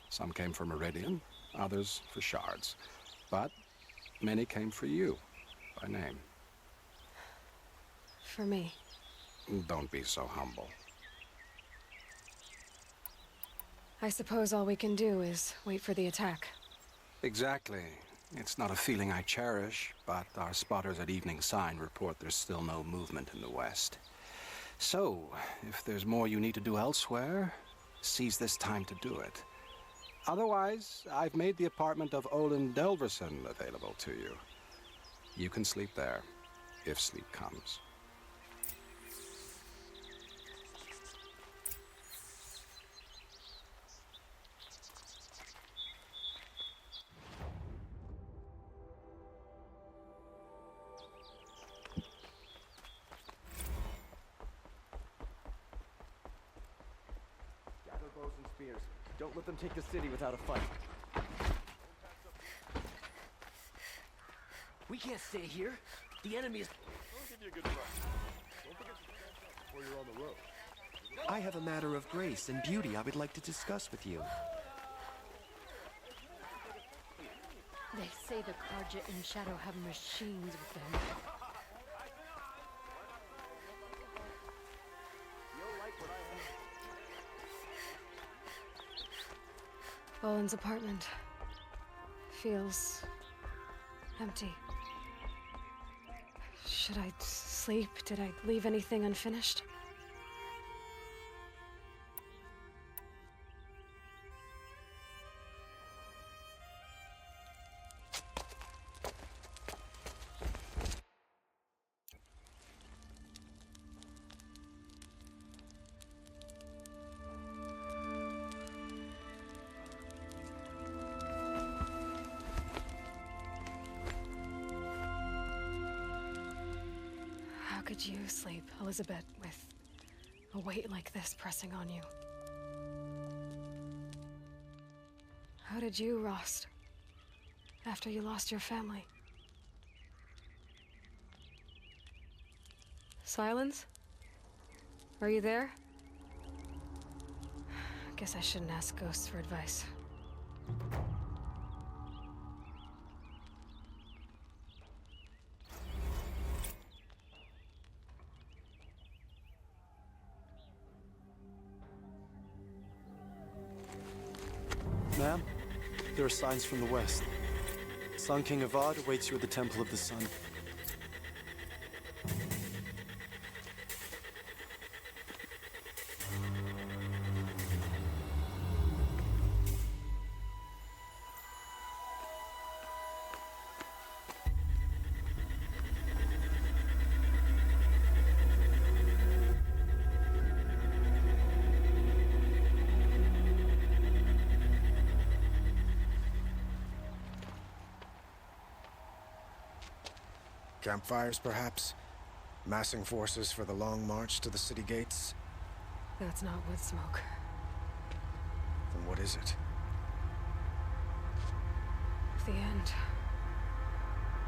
S13: Some came for Meridian, others for shards. But many came for you, by name.
S17: For me.
S13: Don't be so humble.
S17: I suppose all we can do is wait for the attack.
S13: Exactly. It's not a feeling I cherish, but our spotters at Evening Sign report there's still no movement in the west. So, if there's more you need to do elsewhere, seize this time to do it. Otherwise, I've made the apartment of Olin Delverson available to you. You can sleep there, if sleep comes.
S22: Don't let them take the city without a fight. We can't stay here. The enemy is...
S10: I'll give you a good price. Don't forget to catch up before you're on the road.
S8: I have a matter of grace and beauty I would like to discuss with you.
S21: They say the Karja in Shadow have machines with them.
S17: Olin's apartment feels
S2: Empty. Should I sleep? Did I leave anything unfinished? How could you sleep, Elizabeth, with a weight like this pressing on you? How did you, Rost, after you lost your family? Silence? Are you there? Guess I shouldn't ask ghosts for advice.
S11: Ma'am, there are signs from the west. Sun King Avad awaits you at the Temple of the Sun.
S16: Campfires, perhaps? Massing forces for the long march to the city gates?
S2: That's not wood smoke.
S16: Then what is it?
S2: The end.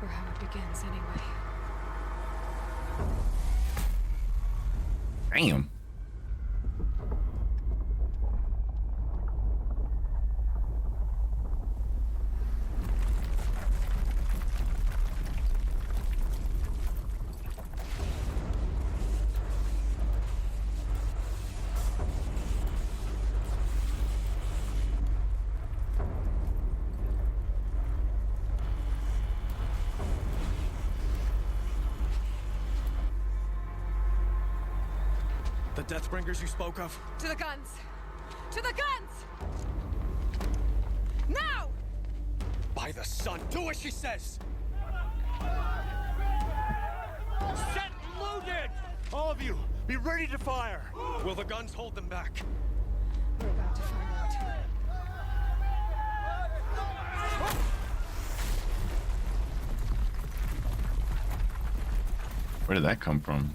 S2: Or how it begins, anyway.
S1: Damn.
S11: The Deathbringers you spoke of?
S17: To the guns! To the guns! Now!
S11: By the sun, do as she says!
S20: Set loaded! All of you, be ready to fire!
S11: Will the guns hold them back?
S2: We're about to find out.
S1: Where did that come from?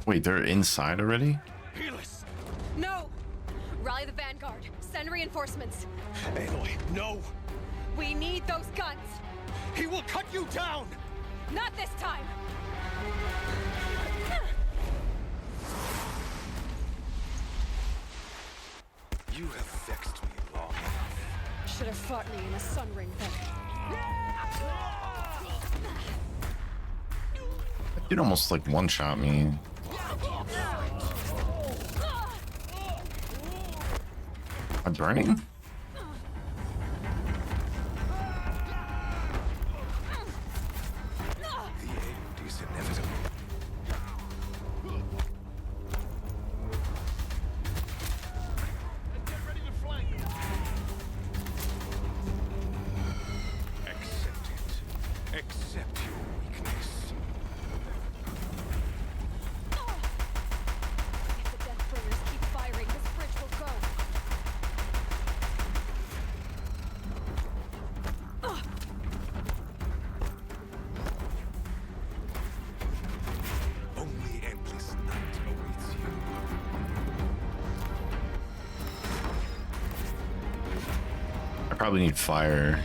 S1: Wait, they're inside already?
S17: No! Rally the vanguard. Send reinforcements.
S11: Aloy, no!
S17: We need those guns!
S11: He will cut you down!
S17: Not this time!
S9: You have vexed me long enough.
S17: Should have fought me in a sun ring then.
S1: That dude almost like one-shot me. Am I burning?
S9: The end is inevitable. Accept it. Accept your weakness.
S17: If the Deathbringers keep firing, this bridge will go.
S9: Only endless night awaits you.
S1: I probably need fire.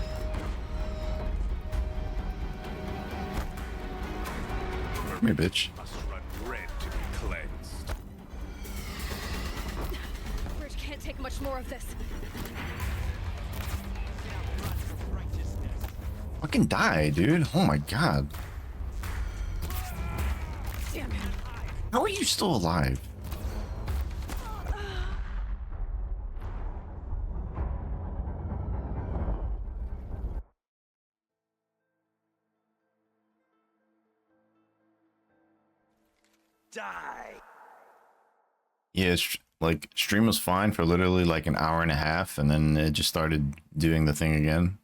S1: Come here, bitch.
S9: Must run red to be cleansed.
S17: Bridge can't take much more of this.
S1: Fucking die, dude. Oh my god.
S17: Damn it.
S1: How are you still alive?
S20: die.
S1: Yeah, like stream was fine for literally like an hour and a half, and then it just started doing the thing again.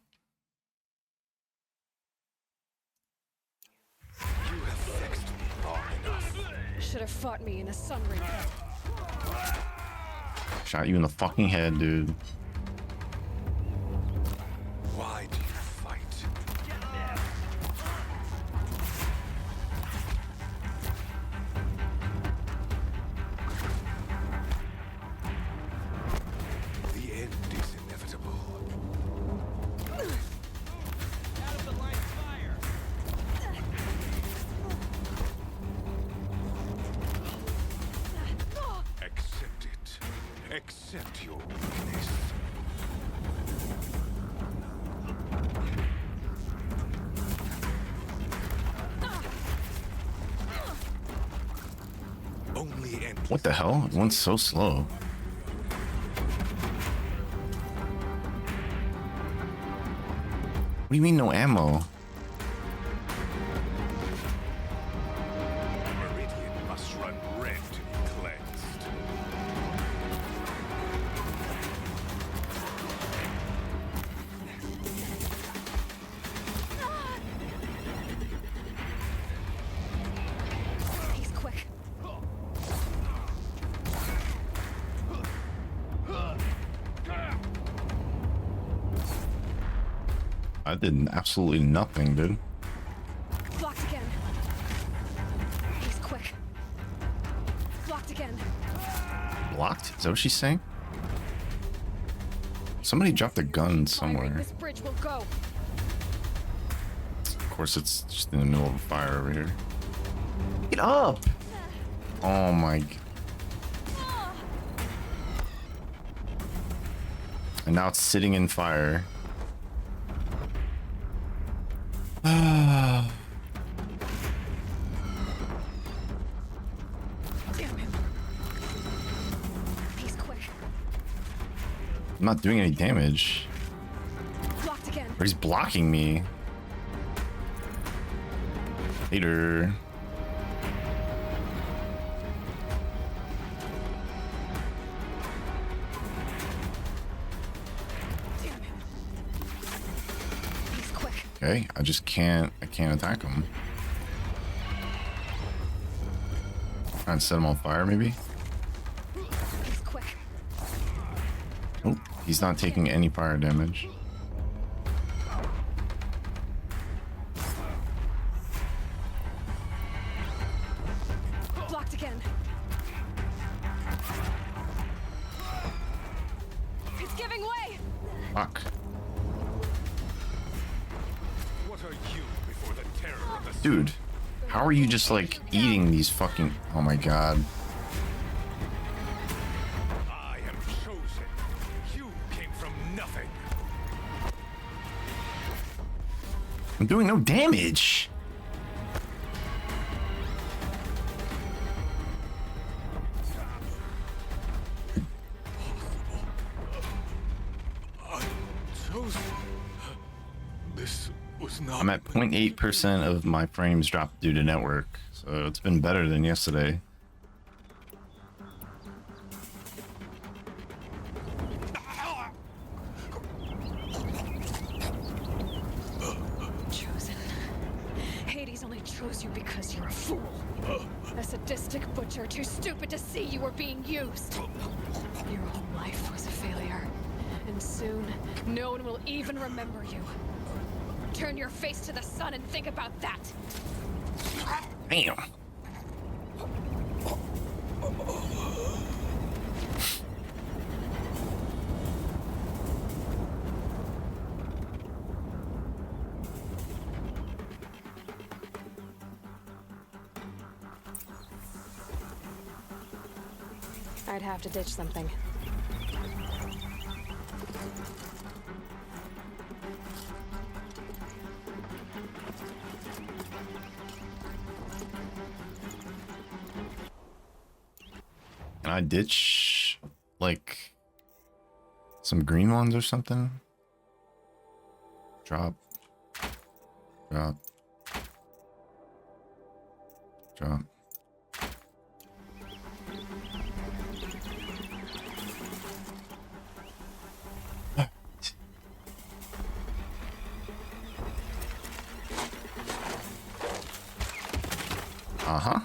S20: You have vexed me long enough.
S17: Should have fought me in the sun ring.
S1: Shot you in the fucking head, dude.
S20: Why do you fight? The end is inevitable.
S6: Out of the line of fire.
S20: Accept it. Accept your weakness. Only end.
S1: What the hell? It went so slow. What do you mean no ammo?
S20: Meridian must run red to be cleansed.
S17: He's quick.
S1: I did absolutely nothing, dude.
S17: Blocked again. He's quick. Blocked again.
S1: Blocked? Is that what she's saying? Somebody dropped a gun somewhere.
S17: This bridge will go.
S1: Of course, it's just in the middle of a fire over here. Get up! Oh my. And now it's sitting in fire.
S17: Damn him. He's quick.
S1: I'm not doing any damage.
S17: Blocked again.
S1: Or he's blocking me. Later.
S17: Damn him. He's quick.
S1: Okay, I can't attack him. Try and set him on fire, maybe?
S17: He's quick.
S1: Oh, he's not taking any fire damage.
S17: Blocked again. It's giving way.
S1: Fuck.
S20: What are you before the terror of the
S1: Dude, how are you just like eating these fucking... Oh my god.
S20: I am chosen. You came from nothing.
S1: I'm doing no damage.
S20: Chosen. This was not.
S1: I'm at 0.8% of my frames dropped due to network, so it's been better than yesterday.
S17: Chosen. Hades only chose you because you're a fool. A sadistic butcher, too stupid to see you were being used. Your whole life was a failure. And soon, no one will even remember you. Turn your face to the sun and think about that.
S1: Damn.
S17: I'd have to ditch something.
S1: Can I ditch, like, some green ones or something? Drop. Drop. Drop. Uh-huh.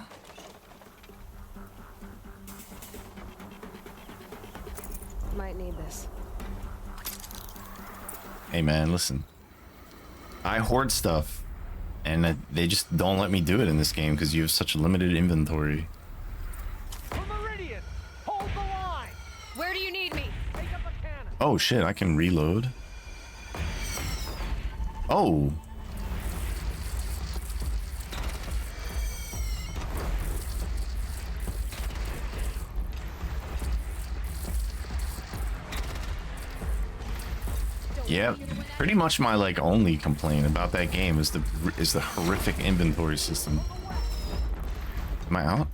S17: Might need this.
S1: Hey man, listen. I hoard stuff, and they just don't let me do it in this game because you have such limited inventory.
S17: Where do you need me?
S1: Oh shit, I can reload. Oh. Yeah, pretty much my like only complaint about that game is the horrific inventory system. Am I out?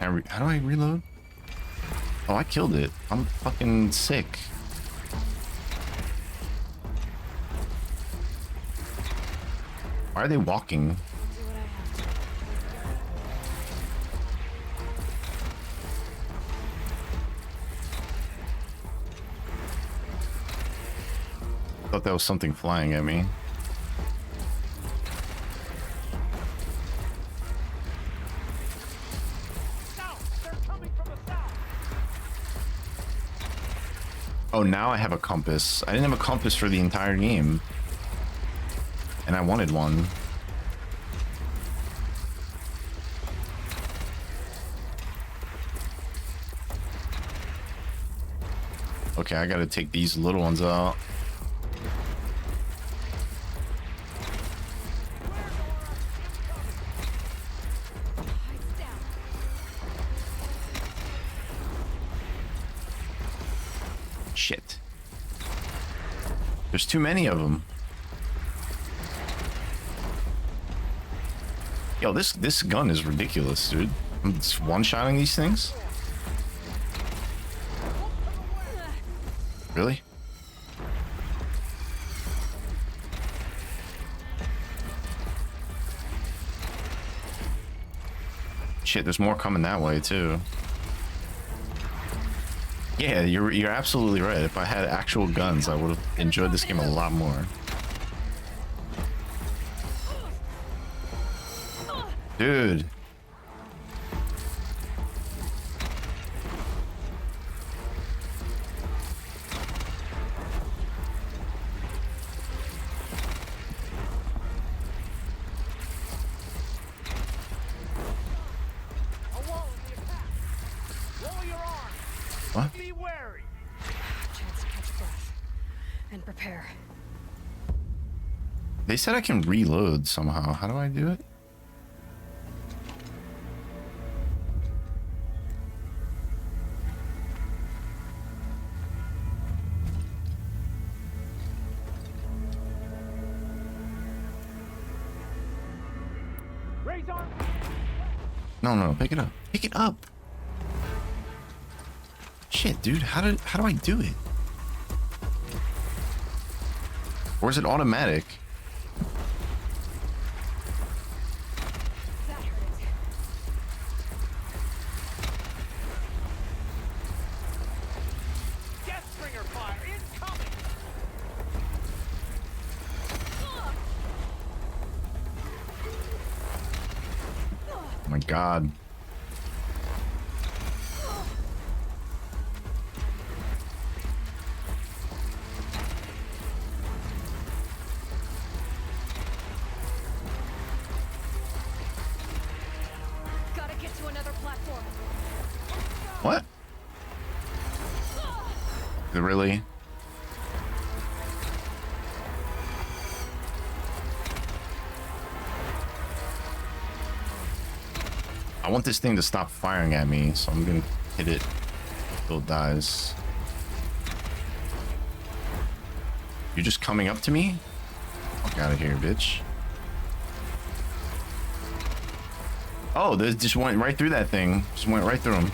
S1: How do I reload? Oh, I killed it. I'm fucking sick. Why are they walking? I thought that was something flying at me. Oh, now I have a compass. I didn't have a compass for the entire game. And I wanted one. Okay, I gotta take these little ones out. Shit. There's too many of them. Yo, this gun is ridiculous, dude. I'm just one-shotting these things? Really? Shit, there's more coming that way too. Yeah, you're absolutely right. If I had actual guns, I would have enjoyed this game a lot more. Dude. What?
S17: Be wary. Chance to catch breath and prepare.
S1: They said I can reload somehow. How do I do it? No, pick it up. Pick it up. Shit, dude, how do I do it? Or is it automatic?
S6: Deathbringer fire incoming.
S1: Oh my god.
S17: Gotta get to another platform.
S1: What? Really? I want this thing to stop firing at me, so I'm gonna hit it till it dies. You're just coming up to me? Fuck out of here, bitch. Oh, this just went right through that thing. Just went right through him.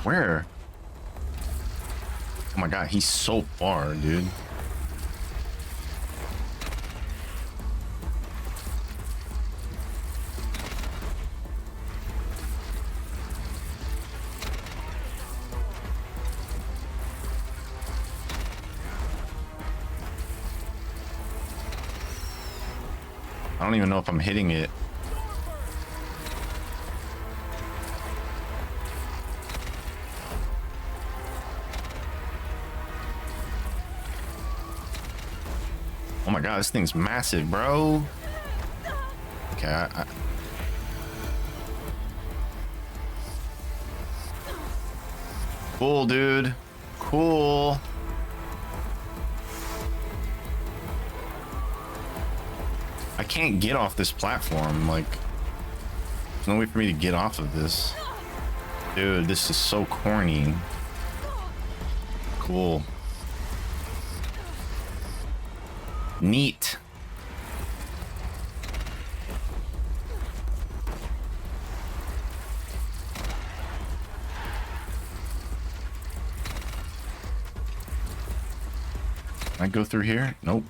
S1: Where? Oh my god, he's so far, dude. I don't even know if I'm hitting it. Oh my god, this thing's massive, bro. Okay, Cool, dude. Cool. I can't get off this platform. Like, there's no way for me to get off of this. Dude, this is so corny. Cool. Neat. Can I go through here? Nope.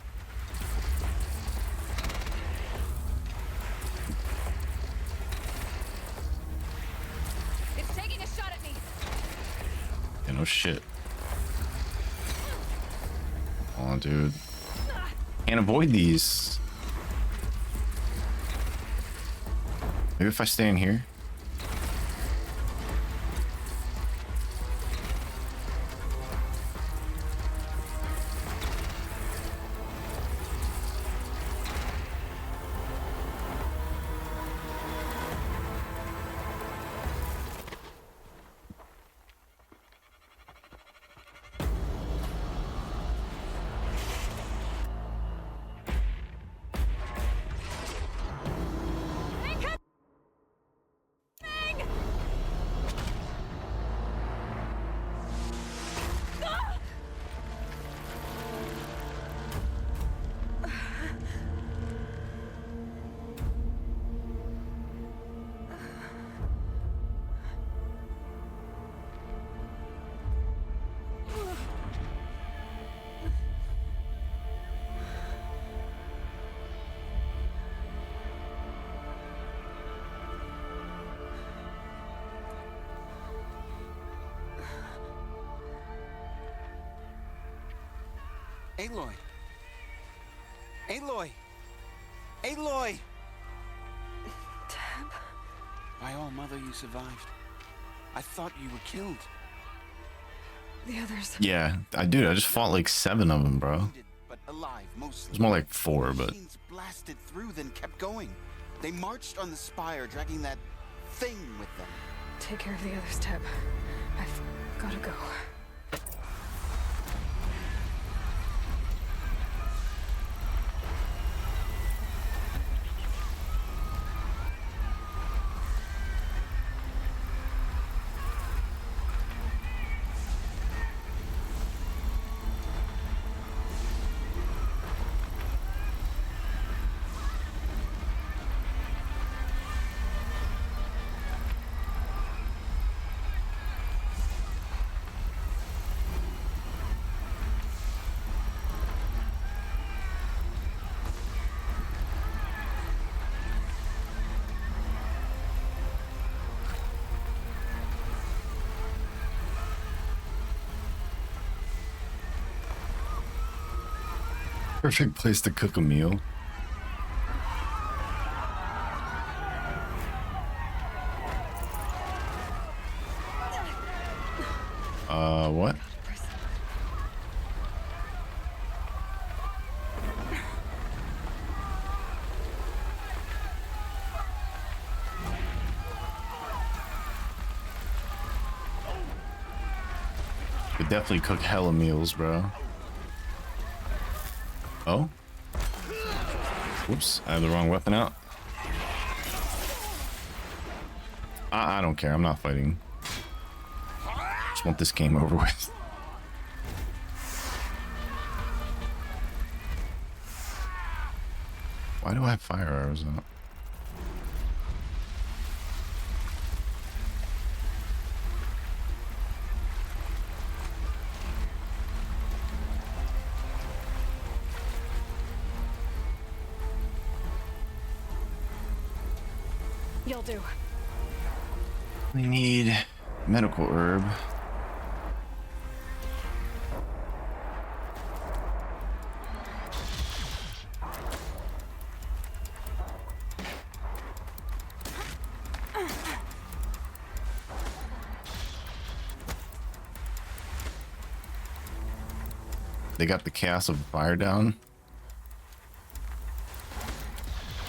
S2: It's taking a shot at me.
S1: Yeah, no shit. Come on, dude. Can't avoid these. Maybe if I stay in here.
S12: Aloy! Aloy! Aloy!
S2: Deb?
S12: By all, Mother, you survived. I thought you were killed.
S2: The others.
S1: Yeah, I just fought like 7 of them, bro.
S12: But alive, mostly.
S1: It's more like 4, but
S12: Machines blasted through, then kept going. They marched on the spire, dragging that thing with them.
S2: Take care of the others, Deb. I've gotta go.
S1: perfect place to cook a meal. What? Could definitely cook hella meals, bro. Oh? Whoops, I have the wrong weapon out. I don't care, I'm not fighting. Just want this game over with. Why do I have fire arrows out?
S17: You'll do.
S1: We need medical herb. They got the Chaos of Fire down.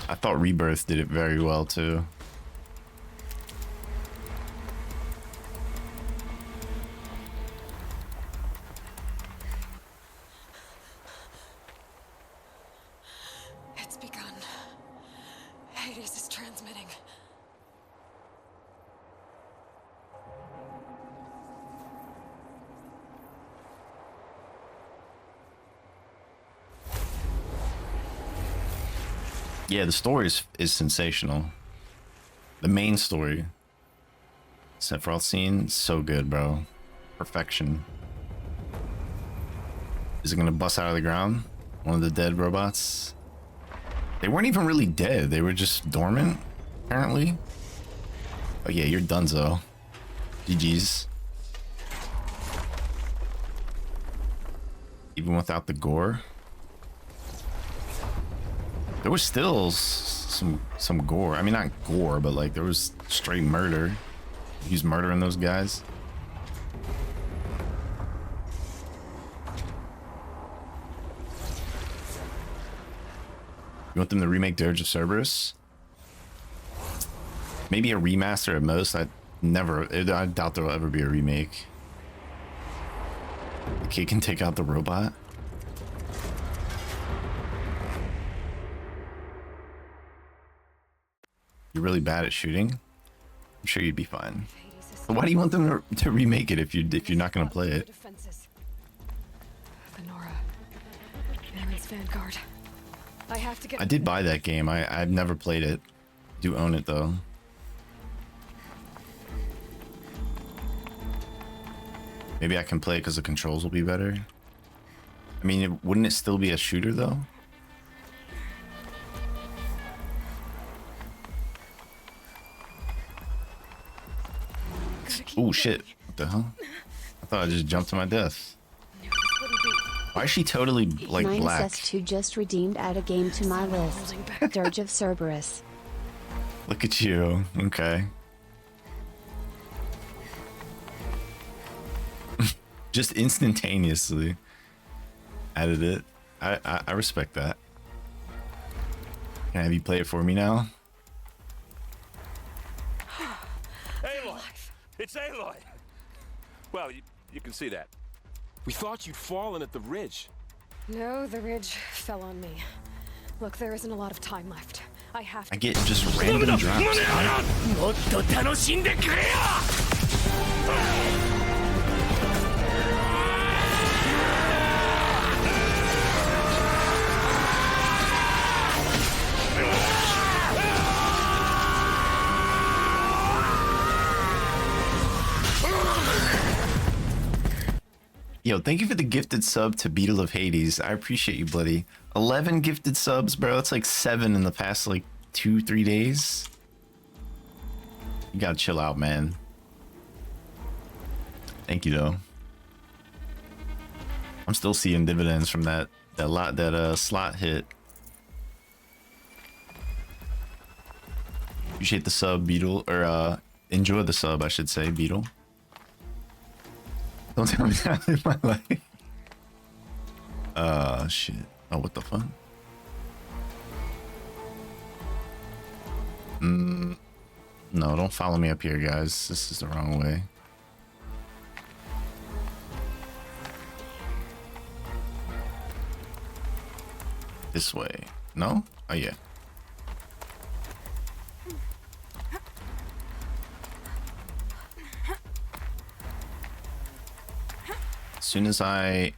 S1: I thought Rebirth did it very well too.
S2: It's begun. Hades is transmitting.
S1: Yeah, the story is sensational. The main story, Sephiroth scene, so good, bro. Perfection. Is it gonna bust out of the ground? One of the dead robots? They weren't even really dead. They were just dormant, apparently. Oh yeah, you're donezo. GG's. Even without the gore. There was still some gore. I mean, not gore, but like there was straight murder. He's murdering those guys. You want them to remake Dirge of Cerberus? Maybe a remaster at most. I doubt there will ever be a remake. The kid can take out the robot. You're really bad at shooting? I'm sure you'd be fine. But why do you want them to remake it if you're not gonna play it?
S17: Vanguard. I have to get.
S1: I did buy that game. I've never played it. I do own it though. Maybe I can play it because the controls will be better. I mean, wouldn't it still be a shooter though? Oh shit, what the hell? I thought I just jumped to my death. Why is she totally like black?
S21: -2 just redeemed add a game to my list. Dirge of Cerberus.
S1: Look at you, okay. Just instantaneously added it. I respect that. Can I have you play it for me now?
S3: Aloy! It's Aloy! Well, you can see that.
S18: We thought you'd fallen at the ridge.
S17: No, the ridge fell on me. Look, there isn't a lot of time left. I have to.
S1: I get just random drops. Yo, thank you for the gifted sub to Beetle of Hades. I appreciate you, Bloody. 11 gifted subs, bro. That's like 7 in the past like 2-3 days. You gotta chill out, man. Thank you, though. I'm still seeing dividends from that slot hit. Appreciate the sub, Beetle, or enjoy the sub, I should say, Beetle. Don't tell me that in my life. Shit. Oh, what the fuck? No, don't follow me up here, guys. This is the wrong way. This way. No? Oh, yeah. As soon as I...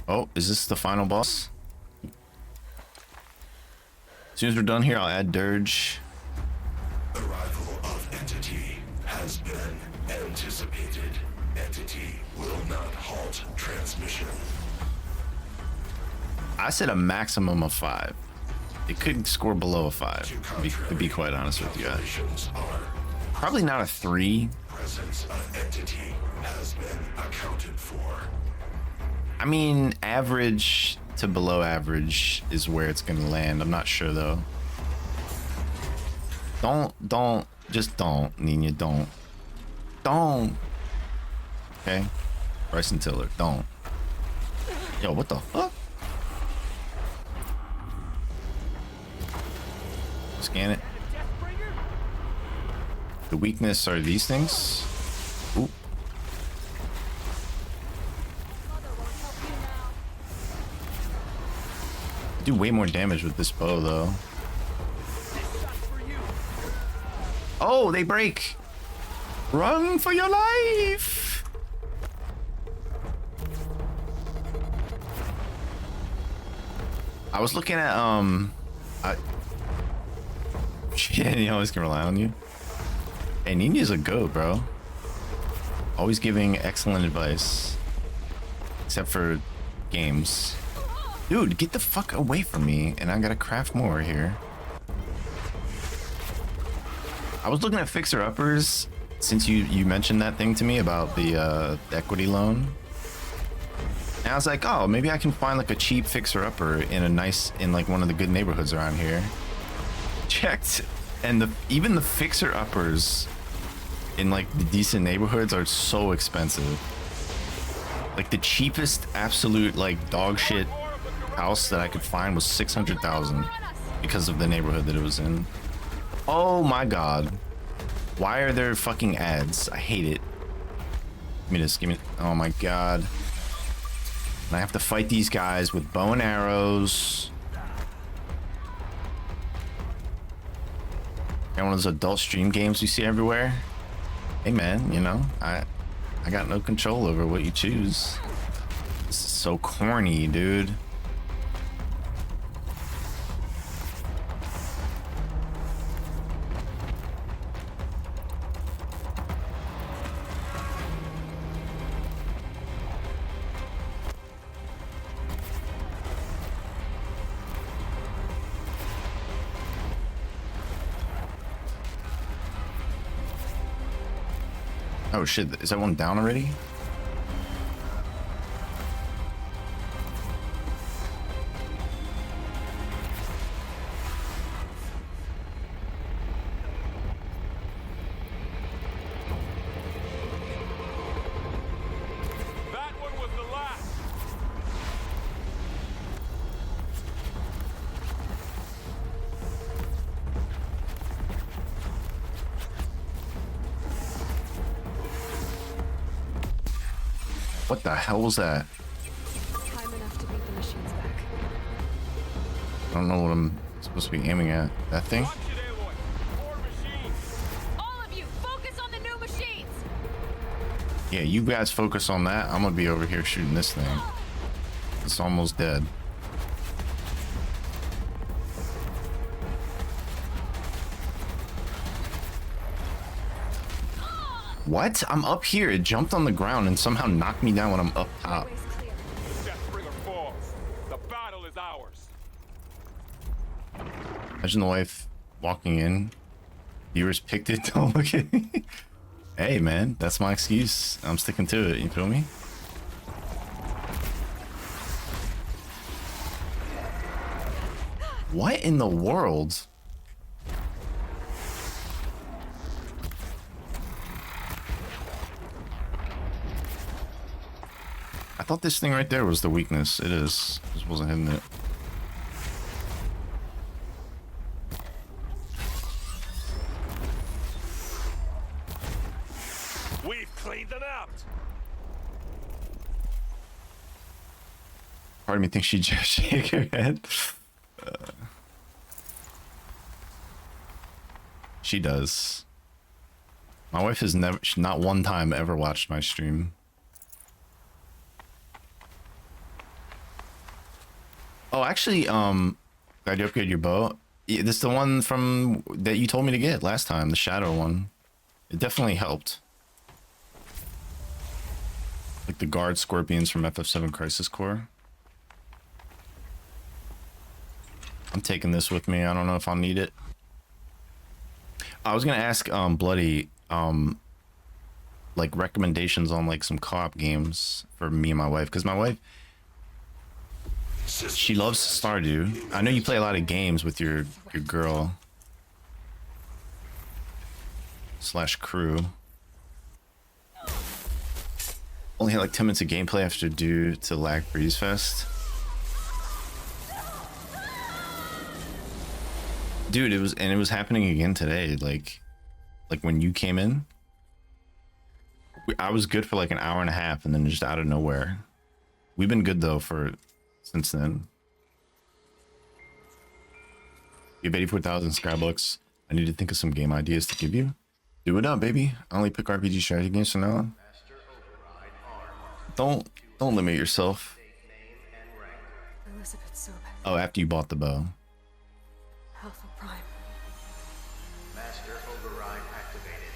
S1: Oh, is this the final boss? As soon as we're done here, I'll add Dirge.
S19: Arrival of entity has been anticipated. Entity will not halt transmission.
S1: I said a maximum of 5. it could score below a 5, to be quite honest with you guys. Probably not a 3.
S19: Presence of entity has been accounted for.
S1: I mean, average to below average is where it's gonna land. I'm not sure though. Just don't, Nina, don't. Okay? Bryson Tiller, don't. Yo, what the fuck? Scan it. The weakness are these things. Ooh. Do way more damage with this bow though. Oh, they break. Run for your life. I was looking at yeah, you always can rely on you. Hey, Nina's a goat, bro. Always giving excellent advice. Except for games. Dude, get the fuck away from me, and I gotta craft more here. I was looking at fixer-uppers since you mentioned that thing to me about the equity loan. And I was like, oh, maybe I can find like a cheap fixer-upper in like one of the good neighborhoods around here. Checked, and even the fixer-uppers in like the decent neighborhoods are so expensive. Like the cheapest absolute like dog shit house that I could find was 600,000 because of the neighborhood that it was in. Oh my god. Why are there fucking ads? I hate it. Give me this, give me. Oh my god. And I have to fight these guys with bow and arrows. And one of those adult stream games you see everywhere. Hey man, you know, I got no control over what you choose. This is so corny, dude. Oh shit, is that one down already?
S3: That one was the last.
S1: What the hell was that?
S17: Time enough to beat the machines back.
S1: I don't know what I'm supposed to be aiming at. That thing?
S21: All of you, focus on the new machines!
S1: Yeah, you guys focus on that. I'm gonna be over here shooting this thing. It's almost dead. What? I'm up here. It jumped on the ground and somehow knocked me down when I'm up top.
S3: Deathbringer falls. The battle is ours.
S1: Imagine the wife walking in. Viewers picked it. Don't look at me. Hey, man, that's my excuse. I'm sticking to it. You feel me? What in the world? I thought this thing right there was the weakness. It is. Just wasn't hitting it.
S3: We've cleaned them out.
S1: Part of me thinks she just shake her head. She does. My wife has never, not one time ever watched my stream. Oh, actually, glad you upgraded your bow. Yeah, this is the one from that you told me to get last time, the shadow one. It definitely helped. Like the guard scorpions from FF7 Crisis Core. I'm taking this with me. I don't know if I'll need it. I was gonna ask Bloody like recommendations on like some co-op games for me and my wife, because my wife, she loves Stardew. I know you play a lot of games with your girl / crew. Only had like 10 minutes of gameplay after due to lag BloodyFiesta. Dude, it was happening again today. Like when you came in, I was good for like an hour and a half, and then just out of nowhere. We've been good though since then. You have 84,000 Skybucks. I need to think of some game ideas to give you. Do it up, baby. I only pick RPG strategy games from now on. Don't limit yourself. Oh, after you bought the bow.
S2: Alpha Prime.
S4: Master override activated.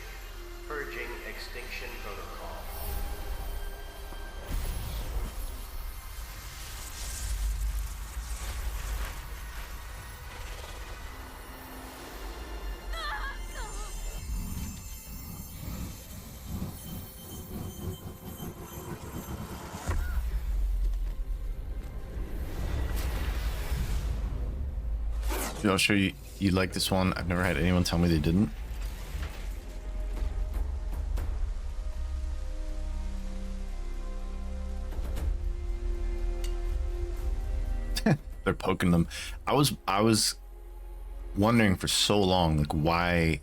S4: Purging extinction protocol.
S1: Dude, I'll show you. You like this one? I've never had anyone tell me they didn't. They're poking them. I was wondering for so long like why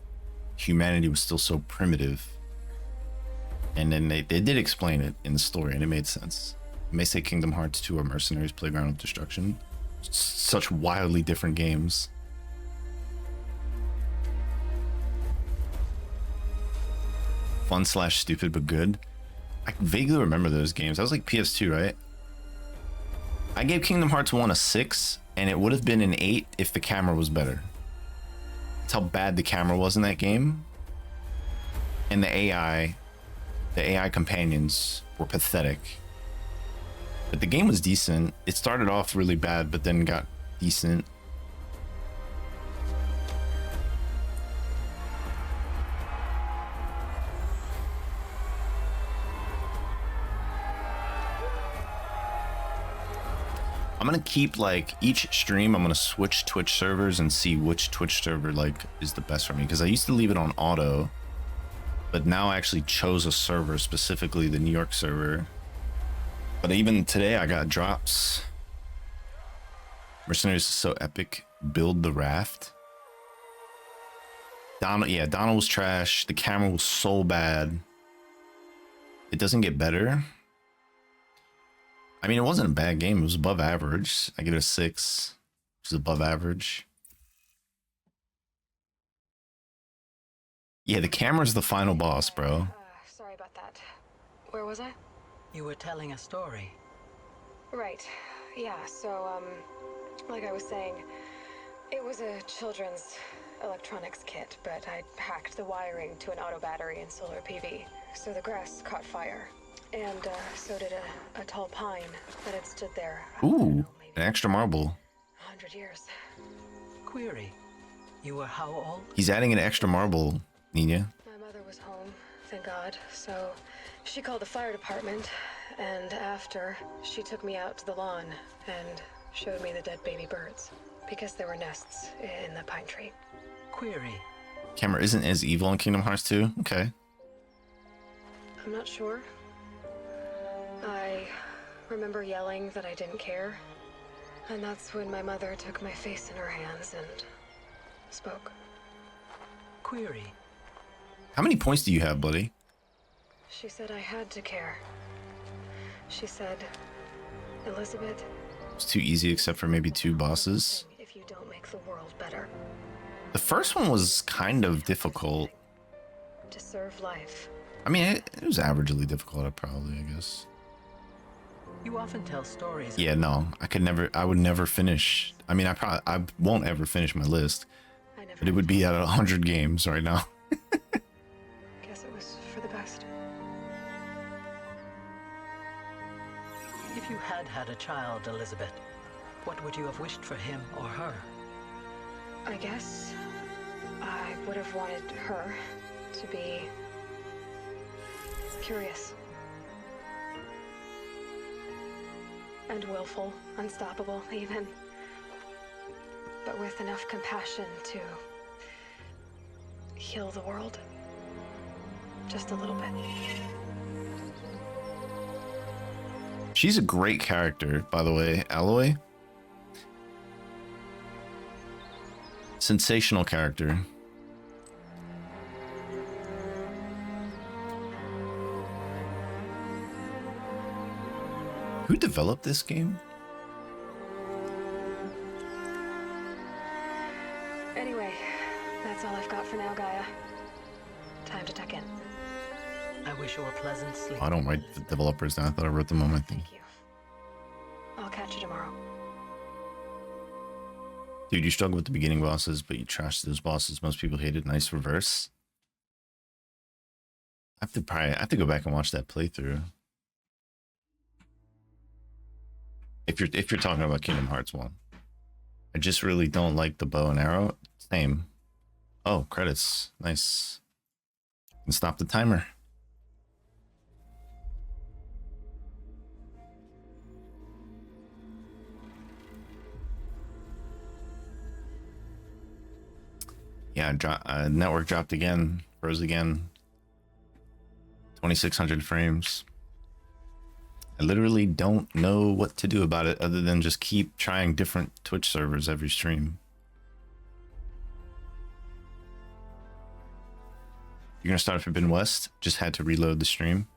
S1: humanity was still so primitive, and then they did explain it in the story, and it made sense. It may say Kingdom Hearts 2 or Mercenaries Playground of Destruction. Such wildly different games. Fun / stupid but good. I vaguely remember those games. That was like PS2, right? I gave Kingdom Hearts 1 a 6, and it would have been an 8 if the camera was better. That's how bad the camera was in that game. And the AI companions were pathetic. But the game was decent. It started off really bad, but then got decent. I'm gonna keep like each stream, I'm gonna switch Twitch servers and see which Twitch server like is the best for me, because I used to leave it on auto, but now I actually chose a server, specifically the New York server. But even today I got drops. Mercenaries is so epic. Build the raft. Donald was trash. The camera was so bad. It doesn't get better. I mean, it wasn't a bad game. It was above average. I give it a 6, which is above average. Yeah, the camera's the final boss, bro.
S2: Sorry about that. Where was I?
S7: You were telling a story.
S2: Right. Yeah, so, like I was saying, it was a children's electronics kit, but I hacked the wiring to an auto battery and solar PV. So the grass caught fire. And, so did a tall pine that had stood there.
S1: Ooh, an extra marble.
S2: 100 years.
S7: Query. You were how old?
S1: He's adding an extra marble, Nina.
S2: My mother was home, thank God. So she called the fire department, and after, she took me out to the lawn and showed me the dead baby birds, because there were nests in the pine tree.
S7: Query.
S1: Camera isn't as evil in Kingdom Hearts 2? Okay.
S2: I'm not sure. I remember yelling that I didn't care, and that's when my mother took my face in her hands and spoke.
S7: Query.
S1: How many points do you have, buddy?
S2: She said I had to care. She said, Elizabeth,
S1: It's too easy except for maybe 2 bosses.
S2: if you don't make the world better,
S1: The first one was kind of difficult.
S2: to serve life.
S1: I mean, it was averagely difficult, probably, I guess.
S7: You often tell stories.
S1: Yeah, no, I would never finish. I mean, I won't ever finish my list, but it would be at 100 games right now.
S2: Guess it was for the best.
S7: If you had had a child, Elizabeth, what would you have wished for him or her?
S2: I guess I would have wanted her to be curious. And willful, unstoppable, even. But with enough compassion to heal the world. Just a little bit.
S1: She's a great character, by the way, Aloy. Sensational character. Who developed this game?
S2: Anyway, that's all I've got for now, Gaia. Time to tuck in.
S7: I wish you a pleasant sleep.
S1: Oh, I don't write the developers down. I thought I wrote them on my thing.
S2: Thank you. I'll catch you tomorrow.
S1: Dude, you struggle with the beginning bosses, but you trash those bosses. Most people hate it. Nice reverse. I have to go back and watch that playthrough. If you're talking about Kingdom Hearts 1. I just really don't like the bow and arrow. Same. Oh, credits. Nice. And stop the timer. Yeah, network dropped again, froze again. 2600 frames. I literally don't know what to do about it other than just keep trying different Twitch servers every stream. You're gonna start Forbidden West? Just had to reload the stream.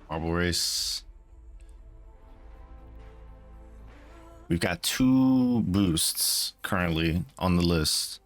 S1: Marble Race. We've got 2 boosts currently on the list.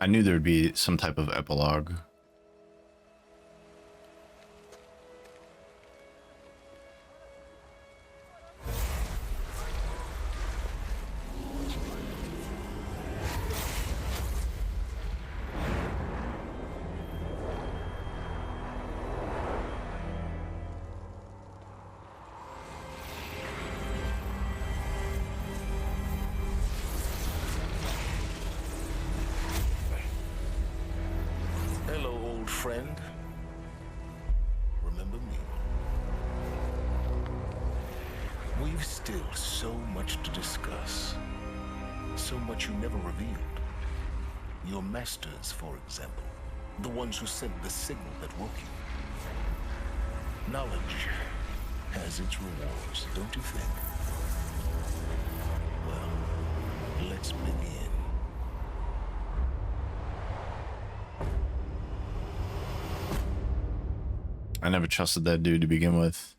S1: I knew there would be some type of epilogue.
S20: Friend, remember me? We've still so much to discuss. So much you never revealed. Your masters, for example. The ones who sent the signal that woke you. Knowledge has its rewards, don't you think? Well, let's begin.
S1: I never trusted that dude to begin with.